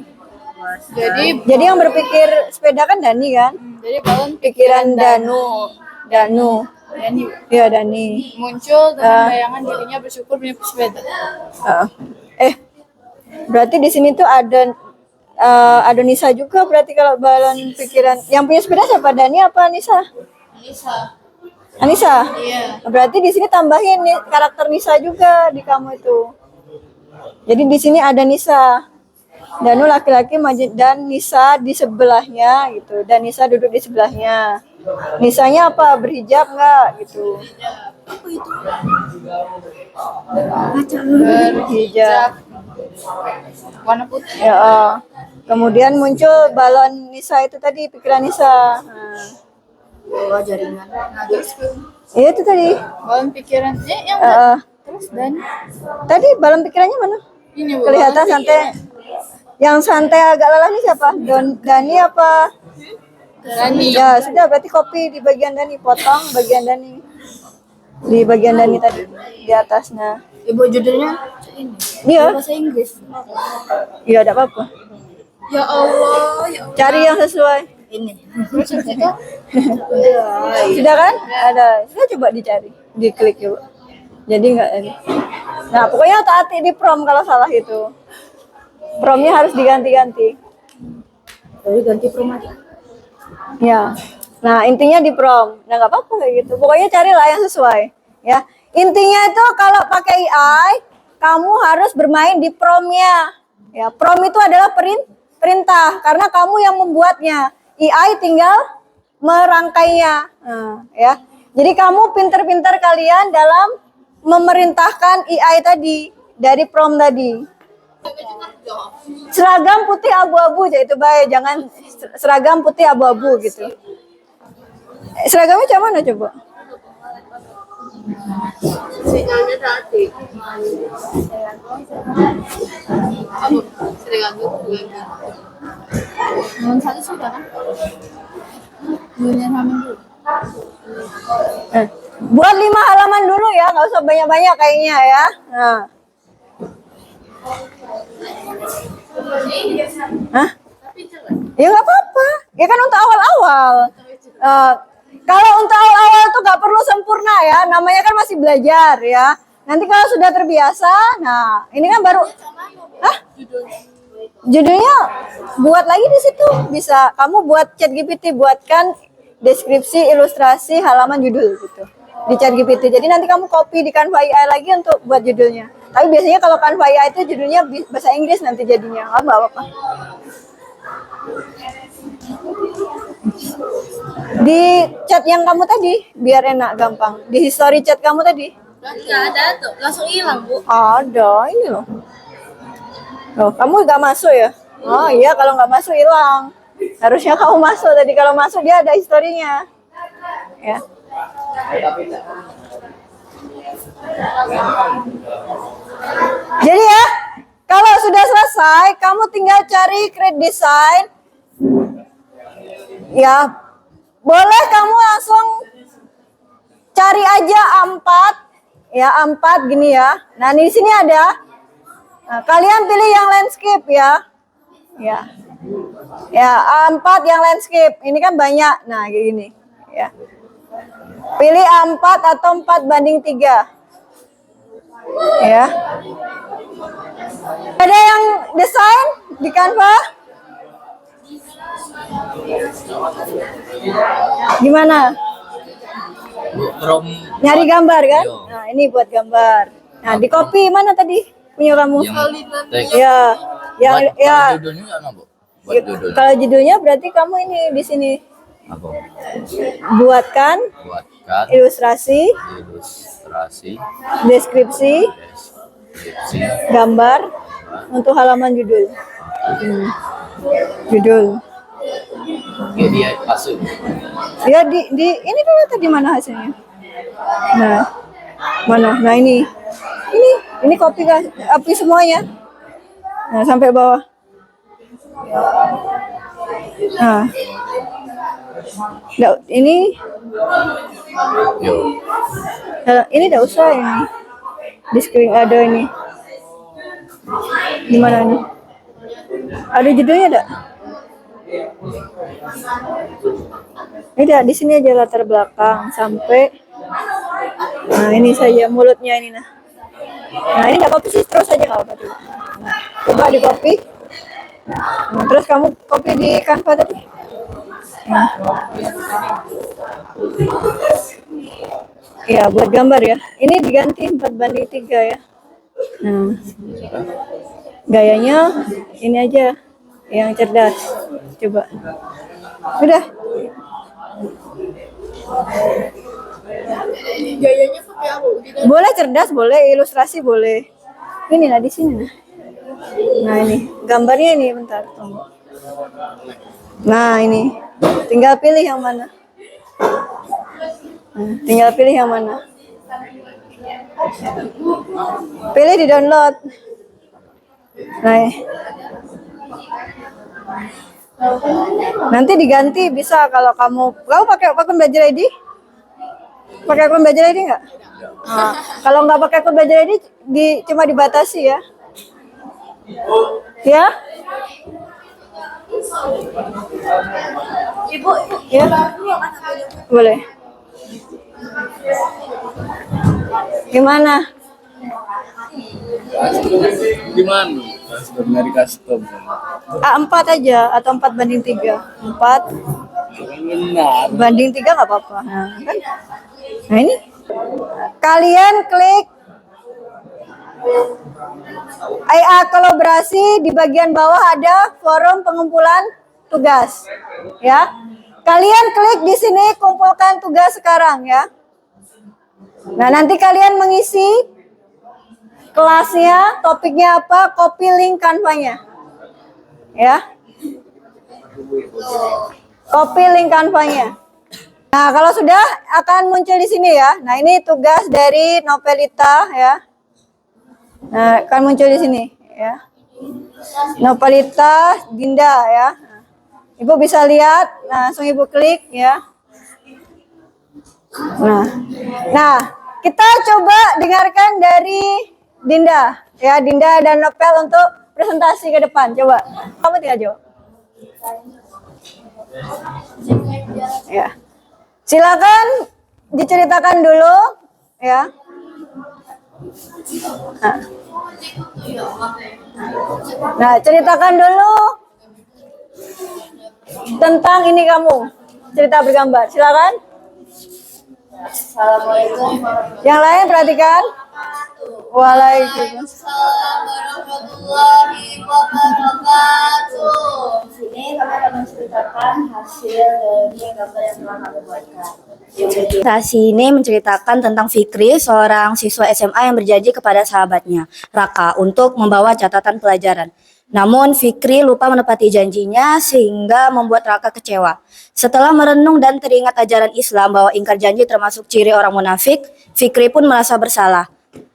Jadi yang berpikir sepeda kan Dani kan? jadi balon Pikiran Danu. Dani Ya Dani. muncul dengan bayangan dirinya bersyukur punya sepeda. Berarti di sini tuh ada Nisa juga. Berarti kalau balon pikiran yang punya sepeda siapa? Dani apa Nisa? Anissa. Iya. Berarti di sini tambahin nih karakter Nisa juga di kamu itu. Jadi di sini ada Nisa. Danu laki-laki dan Nisa di sebelahnya gitu. Dan Nisa duduk di sebelahnya. Nisanya apa? Berhijab nggak gitu? Berhijab. Warna putih. Ya. Kemudian muncul balon Nisa itu tadi, pikiran Nisa. Jaringan. Iya itu tadi. Balon pikiran. Yang terus dan Tadi balon pikirannya mana? ini Bu, Kelihatan balon santai. Yang santai agak lelah nih siapa? Dani apa? Dani. Ya sudah, berarti copy di bagian Dani, potong bagian Dani. Di bagian Dani tadi di atasnya. Ibu judulnya ini. Iya. Bahasa Inggris. Iya, enggak apa-apa. Ya Allah, ya Allah. Cari yang sesuai. Ini. Terus habis itu Sudah kan? Ada. Sudah, coba dicari, diklik coba. Jadi enggak ini. Nah, pokoknya taati di prom kalau salah itu. Promnya harus diganti-ganti. Jadi ganti prom aja. Ya. Nah, intinya di prom. Nah, nggak apa-apa kayak gitu. Pokoknya carilah yang sesuai. Ya. Intinya itu kalau pakai AI, kamu harus bermain di promnya. Ya, prom itu adalah perintah karena kamu yang membuatnya. AI tinggal merangkainya. Nah, ya. Jadi kamu pinter-pinter kalian dalam memerintahkan AI tadi dari prom tadi. Seragam putih abu-abu aja itu baik, jangan seragam putih abu-abu gitu. Seragamnya macam mana coba? Sinyalnya tadi. Nun satu sudah kan? Nunnya hamil dulu. Buat 5 halaman dulu ya, nggak usah banyak-banyak kayaknya ya. Nah. Hah? Ya nggak apa-apa. Ya kan untuk awal-awal. Kalau untuk awal-awal tuh nggak perlu sempurna ya. Namanya kan masih belajar ya. Nanti kalau sudah terbiasa, nah ini kan baru. Hah? Judulnya buat lagi di situ. Bisa kamu buat ChatGPT, buatkan deskripsi ilustrasi halaman judul gitu di ChatGPT. Jadi nanti kamu copy di Canva AI lagi untuk buat judulnya. Tapi biasanya kalau Canva AI itu judulnya bahasa Inggris nanti jadinya. Nggak apa-apa. Di chat yang kamu tadi, biar enak gampang. Di history chat kamu tadi. Nggak ada tuh, langsung hilang Bu. Ada, ini loh. Oh, kamu nggak masuk ya? Oh iya, kalau nggak masuk hilang. Harusnya kamu masuk tadi. Kalau masuk dia ada historinya. Ya. Jadi ya, kalau sudah selesai, kamu tinggal cari create design. Ya, boleh kamu langsung cari aja A4. Ya, A4 gini ya. Nah, di sini ada. Nah, kalian pilih yang landscape ya. Ya. Ya, A4 yang landscape. Ini kan banyak. Nah, kayak gini. Ya. Pilih A4 atau 4:3. Ya. Ada yang desain di Canva? Gimana? From Nyari gambar kan? Yo. Nah, ini buat gambar. Nah, di copy mana tadi? Punya kamu? teks. Ya. Yang Buat- ya. kalau judulnya apa, Bu? Buat judul. Kalau judulnya berarti kamu ini di sini Apa? buatkan Buatkan ilustrasi, ilustrasi, deskripsi, deskripsi, gambar untuk halaman judul. Judul. Oke, dia masuk. Ya di ini dulu tadi mana hasilnya? Nah, mana? Nah ini copy copy semuanya. Nah sampai bawah. Nah, ini Yo. ini tidak usah ini. Di screen ada ini. Di mana nih? Ada judulnya enggak? Tidak, di sini aja latar belakang sampai. Nah ini saja mulutnya ini nah. Nah ini nggak copy sih, terus aja nggak apa-apa coba. Nah, coba di copy. Nah, terus kamu copy di Canva tadi. Nah. Ya buat gambar ya. Ini diganti 4:3 ya. Nah, gayanya ini aja yang cerdas. Coba. Udah. Gayanya pakai apa? Gitu. Boleh cerdas, boleh ilustrasi, boleh. Ini nah di sini nah. Nah ini gambarnya ini bentar. Tunggu. Nah ini tinggal pilih yang mana. Nah, tinggal pilih yang mana. Pilih di download. Nah, nanti diganti bisa kalau kamu pakai akun Belajar ID? Pakai akun Belajar ID nggak? Nah, kalau nggak pakai akun Belajar ID cuma dibatasi ya. Ya? Ibu, Ya? Boleh. Gimana? Gimana? Custom dari custom. A4 aja atau 4:3. 4 Benar. banding 3 nggak apa-apa. Nah, kan? Nah ini kalian klik IA kolaborasi, di bagian bawah ada forum pengumpulan tugas. Ya, kalian klik di sini kumpulkan tugas sekarang ya. Nah nanti kalian mengisi kelasnya, topiknya apa, copy link Canva-nya. Ya. Copy link Canva-nya. Nah, kalau sudah akan muncul di sini ya. Nah, ini tugas dari Novelita ya. Nah, akan muncul di sini ya. Novelita Dinda ya. Ibu bisa lihat, langsung Ibu klik ya. Nah, kita coba dengarkan dari Dinda ya, Dinda dan Novel untuk presentasi ke depan. Coba, kamu tinggal jawab. Ya, silakan diceritakan dulu ya. Nah, ceritakan dulu tentang ini kamu, cerita bergambar. Silakan. Assalamualaikum. Yang lain perhatikan. Waalaikumsalam. warahmatullahi wabarakatuh. Sini kami akan menceritakan hasil dari gambar yang telah kami buatkan. Presentasi ini menceritakan tentang Fikri, seorang siswa SMA yang berjanji kepada sahabatnya, Raka, untuk membawa catatan pelajaran. Namun Fikri lupa menepati janjinya sehingga membuat Raka kecewa. Setelah merenung dan teringat ajaran Islam bahwa ingkar janji termasuk ciri orang munafik, Fikri pun merasa bersalah.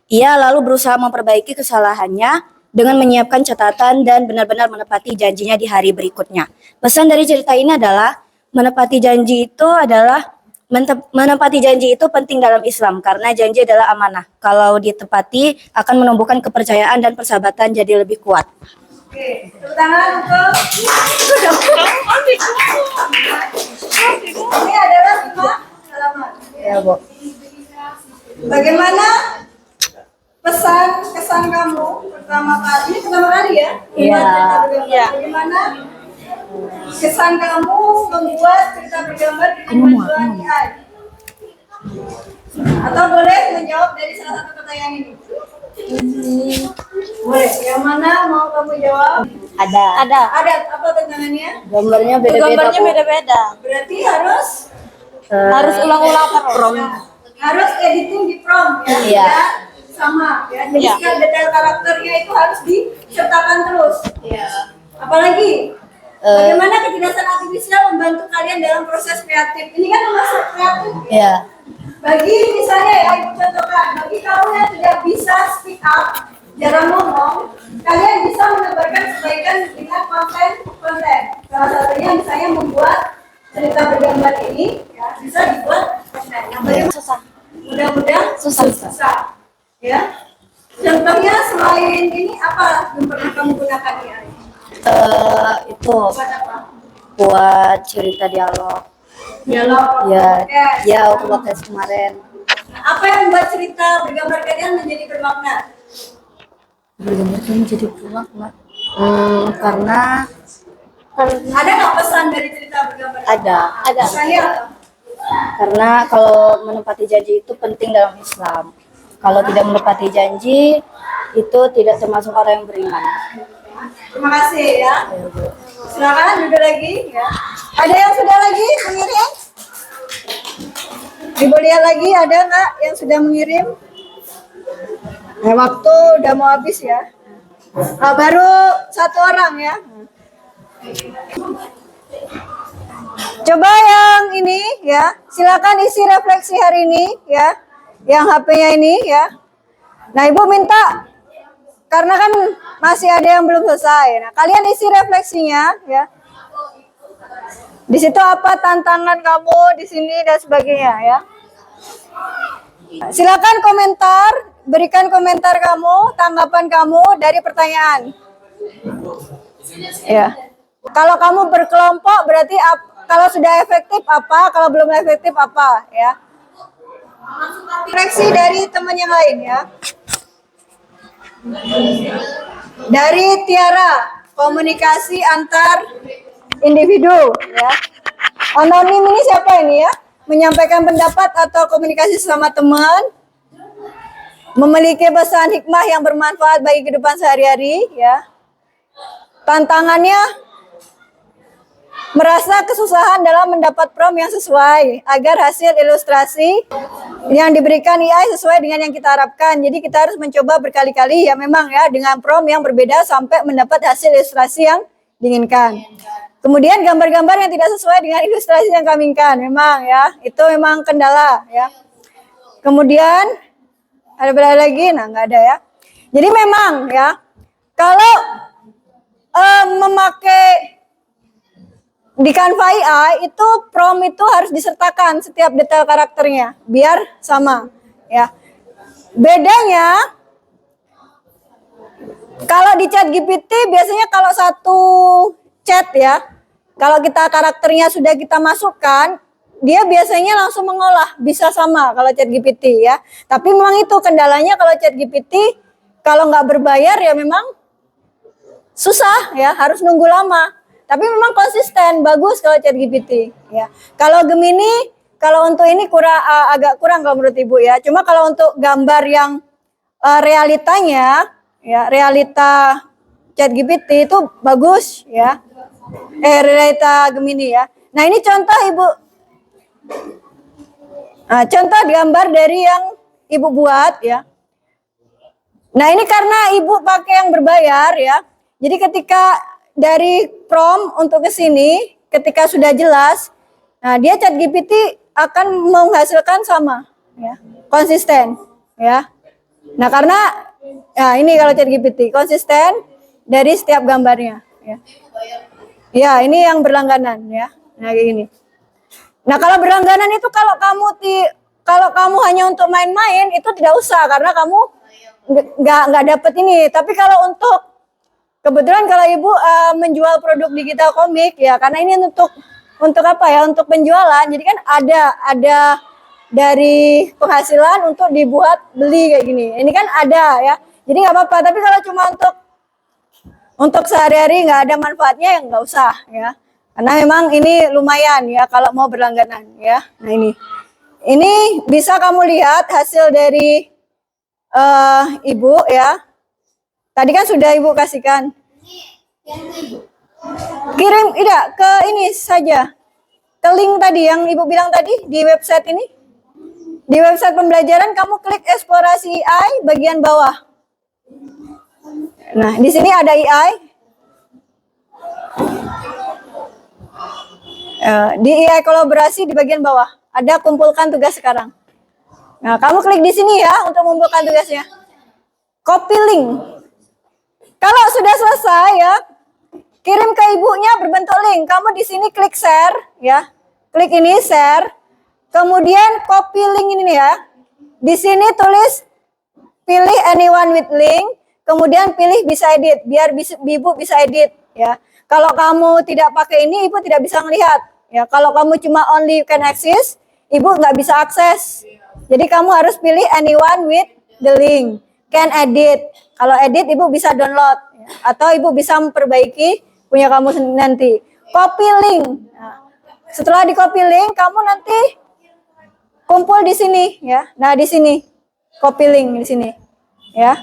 Ia lalu berusaha memperbaiki kesalahannya dengan menyiapkan catatan dan benar-benar menepati janjinya di hari berikutnya. Pesan dari cerita ini adalah menepati janji itu penting dalam Islam karena janji adalah amanah. Kalau ditepati akan menumbuhkan kepercayaan dan persahabatan jadi lebih kuat. Oke, tepuk tangan untuk ini adalah 5 halaman. Ya, Bu. Bagaimana kesan kamu pertama kali ya? Iya. Iya. Bagaimana kesan kamu membuat cerita bergambar dengan bantuan AI? Atau boleh menjawab dari salah satu pertanyaan ini? Boleh. Yang mana mau kamu jawab? Ada. Ada. Apa tantangannya? Gambarnya beda-beda. Bu. beda-beda. Berarti harus Harus ulang-ulang terus. harus editing di prompt ya. Iya. Tidak sama ya. Jadi setiap detail karakternya itu harus disertakan terus. Iya. Apalagi bagaimana kecerdasan artifisial membantu kalian dalam proses kreatif. Ini kan termasuk kreatif. Iya. Bagi misalnya ya, ibu contohkan, bagi kamu yang tidak bisa speak up, jarang ngomong, kalian bisa menebarkan kebaikan dengan konten. Salah satunya misalnya membuat cerita bergambar ini, ya, bisa dibuat konten. Yang bagaimana susah. Mudah-mudahan susah. Ya. Contohnya selain ini apa yang pernah kamu gunakan ya? Itu Buat apa? buat cerita dialog. Dialog. Ya, Podcast. ya waktu podcast kemarin. Apa yang membuat cerita bergambar kalian menjadi bermakna? Bergambarnya jadi bermakna. Karena Ada nggak pesan dari cerita bergambar? ada. Pesannya apa? Karena kalau menepati janji itu penting dalam Islam. Kalau tidak menepati janji itu tidak termasuk orang yang beriman. Terima kasih ya. Silakan duduk lagi ya. Ada yang sudah lagi mengirim? Ibu lihat lagi ada nggak yang sudah mengirim? Nah, waktu udah mau habis ya. Baru 1 orang ya. Coba yang ini ya. Silakan isi refleksi hari ini ya. Yang HP-nya ini ya. Nah, Ibu minta karena kan masih ada yang belum selesai. Nah, kalian isi refleksinya ya. Di situ apa tantangan kamu di sini dan sebagainya ya. Silakan komentar, berikan komentar kamu, tanggapan kamu dari pertanyaan. Ya. Kalau kamu berkelompok berarti kalau sudah efektif apa, kalau belum efektif apa ya. Refleksi dari teman yang lain ya. Dari Tiara, komunikasi antar individu ya. Anonim ini siapa ini ya? Menyampaikan pendapat atau komunikasi sama teman. Memiliki pesan hikmah yang bermanfaat bagi kehidupan sehari-hari ya. Tantangannya merasa kesusahan dalam mendapat prompt yang sesuai agar hasil ilustrasi yang diberikan AI sesuai dengan yang kita harapkan. Jadi kita harus mencoba berkali-kali ya memang ya dengan prompt yang berbeda sampai mendapat hasil ilustrasi yang diinginkan. Kemudian gambar-gambar yang tidak sesuai dengan ilustrasi yang kami inginkan, memang ya itu memang kendala ya. Kemudian ada berapa lagi? Nah nggak ada ya. Jadi memang ya kalau memakai di Canva AI itu prompt itu harus disertakan setiap detail karakternya biar sama ya. Bedanya kalau di ChatGPT biasanya kalau satu chat ya, kalau kita karakternya sudah kita masukkan, dia biasanya langsung mengolah, bisa sama kalau ChatGPT ya. Tapi memang itu kendalanya kalau ChatGPT kalau nggak berbayar ya memang susah ya, harus nunggu lama. Tapi memang konsisten, bagus kalau ChatGPT ya. Kalau Gemini, kalau untuk ini agak kurang kalau menurut Ibu ya. Cuma kalau untuk gambar yang realitanya ya, realita ChatGPT itu bagus ya. Realita Gemini ya. Nah, ini contoh Ibu. Nah, contoh gambar dari yang Ibu buat ya. Nah, ini karena Ibu pakai yang berbayar ya. Jadi ketika dari prompt untuk ke sini, ketika sudah jelas, nah dia ChatGPT akan menghasilkan sama ya, konsisten ya. Nah, karena ya ini kalau ChatGPT konsisten dari setiap gambarnya ya. Ya, ini yang berlangganan ya. Nah, kayak gini. Nah, kalau berlangganan itu kalau kamu hanya untuk main-main itu tidak usah karena kamu nggak dapet ini. Tapi kalau untuk kebetulan kalau Ibu menjual produk digital komik ya, karena ini untuk apa ya? Untuk penjualan. Jadi kan ada dari penghasilan untuk dibuat beli kayak gini. Ini kan ada ya. Jadi nggak apa-apa. Tapi kalau cuma untuk sehari-hari nggak ada manfaatnya ya nggak usah ya. Karena memang ini lumayan ya kalau mau berlangganan ya. Nah, ini bisa kamu lihat hasil dari Ibu ya. Tadi kan sudah Ibu kasihkan. Kirim tidak ke ini saja. Ke link tadi yang Ibu bilang tadi di website ini. Di website pembelajaran kamu klik eksplorasi AI bagian bawah. Nah, di sini ada AI. Di AI kolaborasi di bagian bawah. Ada kumpulkan tugas sekarang. Nah, kamu klik di sini ya untuk mengumpulkan tugasnya. Copy link. Kalau sudah selesai ya, kirim ke ibunya berbentuk link. Kamu di sini klik share ya. Klik ini share. Kemudian copy link ini ya. Di sini tulis pilih anyone with link. Kemudian pilih bisa edit biar Ibu bisa edit ya. Kalau kamu tidak pakai ini, Ibu tidak bisa melihat ya. Kalau kamu cuma only you can access, Ibu nggak bisa akses. Jadi kamu harus pilih anyone with the link. Can edit. Kalau edit Ibu bisa download ya. Atau Ibu bisa memperbaiki punya kamu nanti. Copy link. Nah, setelah di copy link kamu nanti kumpul di sini ya. Nah, di sini copy link di sini ya.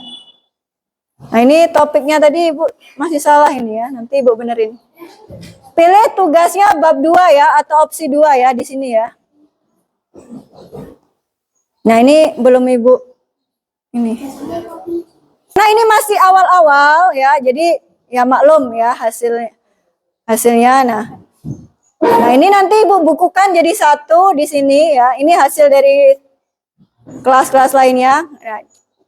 Nah, ini topiknya tadi Ibu masih salah ini ya. Nanti Ibu benerin. Pilih tugasnya bab 2 ya atau opsi 2 ya di sini ya. Nah, ini belum Ibu ini. Nah, ini masih awal-awal ya. Jadi ya maklum ya hasilnya. Nah, ini nanti Ibu bukukan jadi satu di sini ya. Ini hasil dari kelas-kelas lainnya. Ya.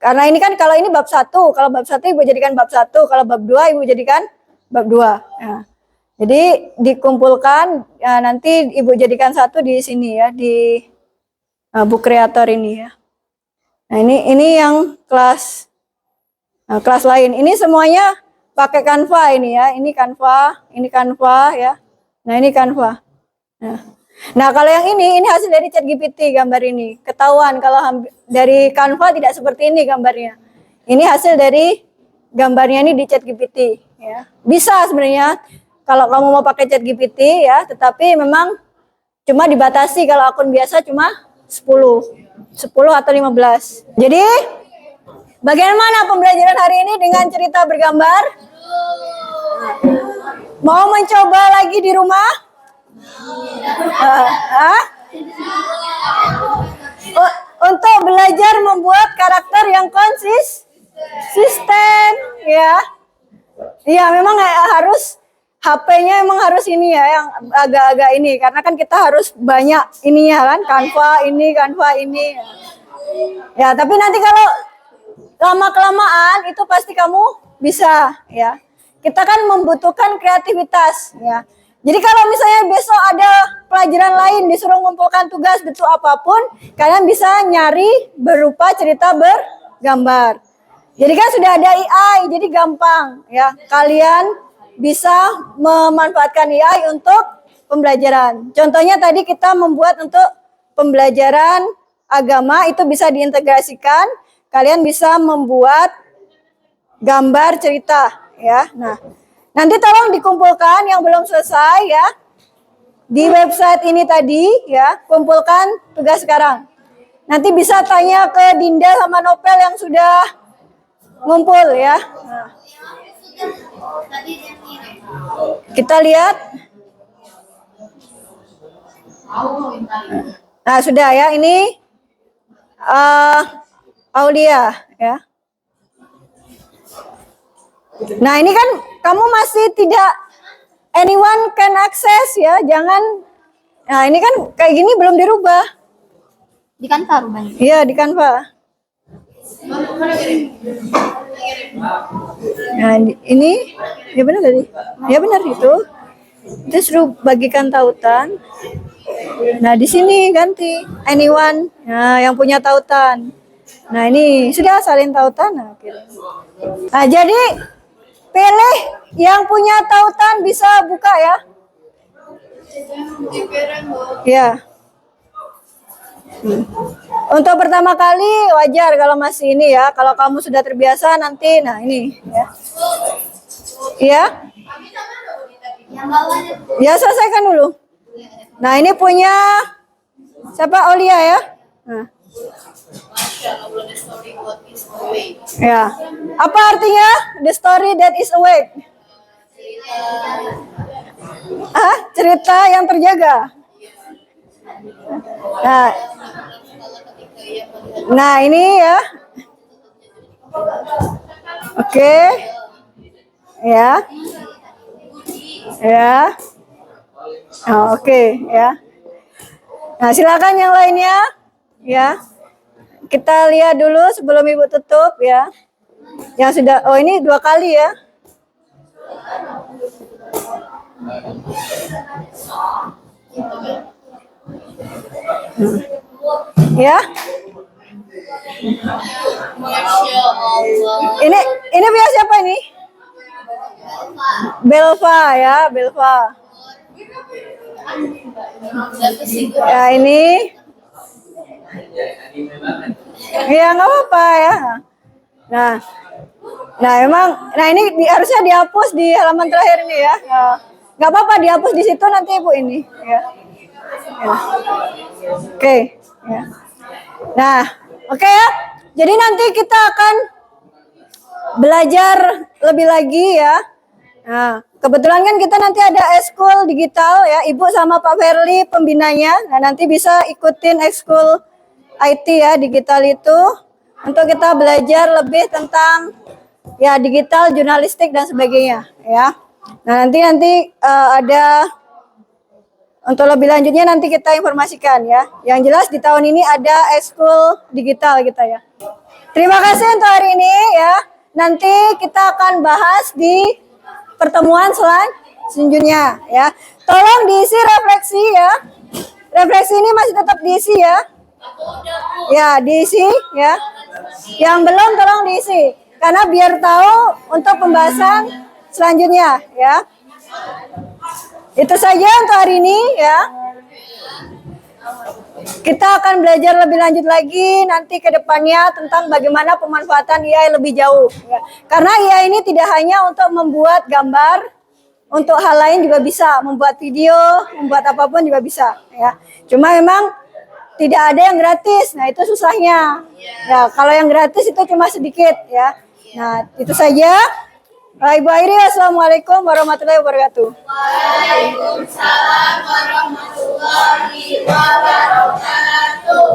Karena ini kan kalau ini bab 1, kalau bab 1 Ibu jadikan bab 1, kalau bab 2 Ibu jadikan bab 2. Ya. Jadi dikumpulkan ya, nanti Ibu jadikan satu di sini ya di book creator ini ya. Nah, ini yang kelas lain. Ini semuanya pakai Canva ini ya. Ini Canva ya. Nah, ini Canva. Nah, kalau yang ini hasil dari ChatGPT gambar ini. Ketahuan kalau dari Canva tidak seperti ini gambarnya. Ini hasil dari gambarnya ini di ChatGPT ya. Bisa sebenarnya kalau kamu mau pakai ChatGPT ya, tetapi memang cuma dibatasi kalau akun biasa cuma 10 atau 15. Jadi bagaimana pembelajaran hari ini dengan cerita bergambar? Mau mencoba lagi di rumah? Untuk belajar membuat karakter yang konsisten ya. Iya, memang harus HP-nya emang harus ini ya yang agak-agak ini karena kan kita harus banyak ininya kan, Canva ini. Ya, tapi nanti kalau lama-kelamaan itu pasti kamu bisa ya. Kita kan membutuhkan kreativitas ya. Jadi kalau misalnya besok ada pelajaran lain disuruh mengumpulkan tugas bentuk apapun, kalian bisa nyari berupa cerita bergambar. Jadi kan sudah ada AI, jadi gampang ya. Kalian bisa memanfaatkan AI untuk pembelajaran. Contohnya tadi kita membuat untuk pembelajaran agama itu bisa diintegrasikan. Kalian bisa membuat gambar cerita ya. Nah, nanti tolong dikumpulkan yang belum selesai ya. Di website ini tadi ya, kumpulkan tugas sekarang. Nanti bisa tanya ke Dinda sama Nopel yang sudah ngumpul ya. Nah. Kita lihat. Nah, sudah ya, ini Aulia ya. Nah, ini kan kamu masih tidak anyone can access ya, jangan. Nah, ini kan kayak gini belum dirubah. Di Canva rupanya. Iya, di Canva. Nah, ini ya benar tadi. Ya benar itu. Itu suruh bagikan tautan. Nah, di sini ganti anyone. Nah, yang punya tautan. Nah, ini sudah salin tautan. Nah, jadi pilih yang punya tautan bisa buka ya. Ya. Untuk pertama kali wajar kalau masih ini ya. Kalau kamu sudah terbiasa nanti, nah ini ya. Iya. Ya, selesaikan dulu. Nah, ini punya siapa? Aulia ya. Nah. Ya. Apa artinya the story that is awake? Cerita yang terjaga. Nah, ini ya. Oke. Ya. Ya. Oh, oke ya. Nah, silakan yang lainnya ya. Kita lihat dulu sebelum Ibu tutup ya. Yang sudah, oh ini 2 kali ya. Ya. Ini punya siapa ini? Belva ya, Belva. Ya, ini. Ya, nggak apa-apa ya. Nah emang, nah ini harusnya dihapus di halaman terakhir ini ya. Nggak apa-apa dihapus di situ nanti Ibu ini. Ya. Oke. Ya. Nah, oke ya. Jadi nanti kita akan belajar lebih lagi ya. Nah, kebetulan kan kita nanti ada ekskul digital ya, Ibu sama Pak Ferli pembinanya. Nah, nanti bisa ikutin ekskul IT ya, digital itu untuk kita belajar lebih tentang ya digital, jurnalistik dan sebagainya ya. Nah, nanti ada untuk lebih lanjutnya nanti kita informasikan ya. Yang jelas di tahun ini ada ekskul digital kita ya. Terima kasih untuk hari ini ya. Nanti kita akan bahas di pertemuan selanjutnya ya. Tolong diisi refleksi ya. Refleksi ini masih tetap diisi ya. Ya, diisi ya. Yang belum tolong diisi. Karena biar tahu untuk pembahasan selanjutnya ya. Itu saja untuk hari ini ya. Kita akan belajar lebih lanjut lagi nanti ke depannya tentang bagaimana pemanfaatan AI lebih jauh ya. Karena AI ini tidak hanya untuk membuat gambar, untuk hal lain juga bisa, membuat video, membuat apapun juga bisa ya. Cuma memang tidak ada yang gratis. Nah, itu susahnya. Ya, kalau yang gratis itu cuma sedikit ya. Nah, itu saja. Ibu Airi, assalamualaikum warahmatullahi wabarakatuh. Waalaikumsalam warahmatullahi wabarakatuh.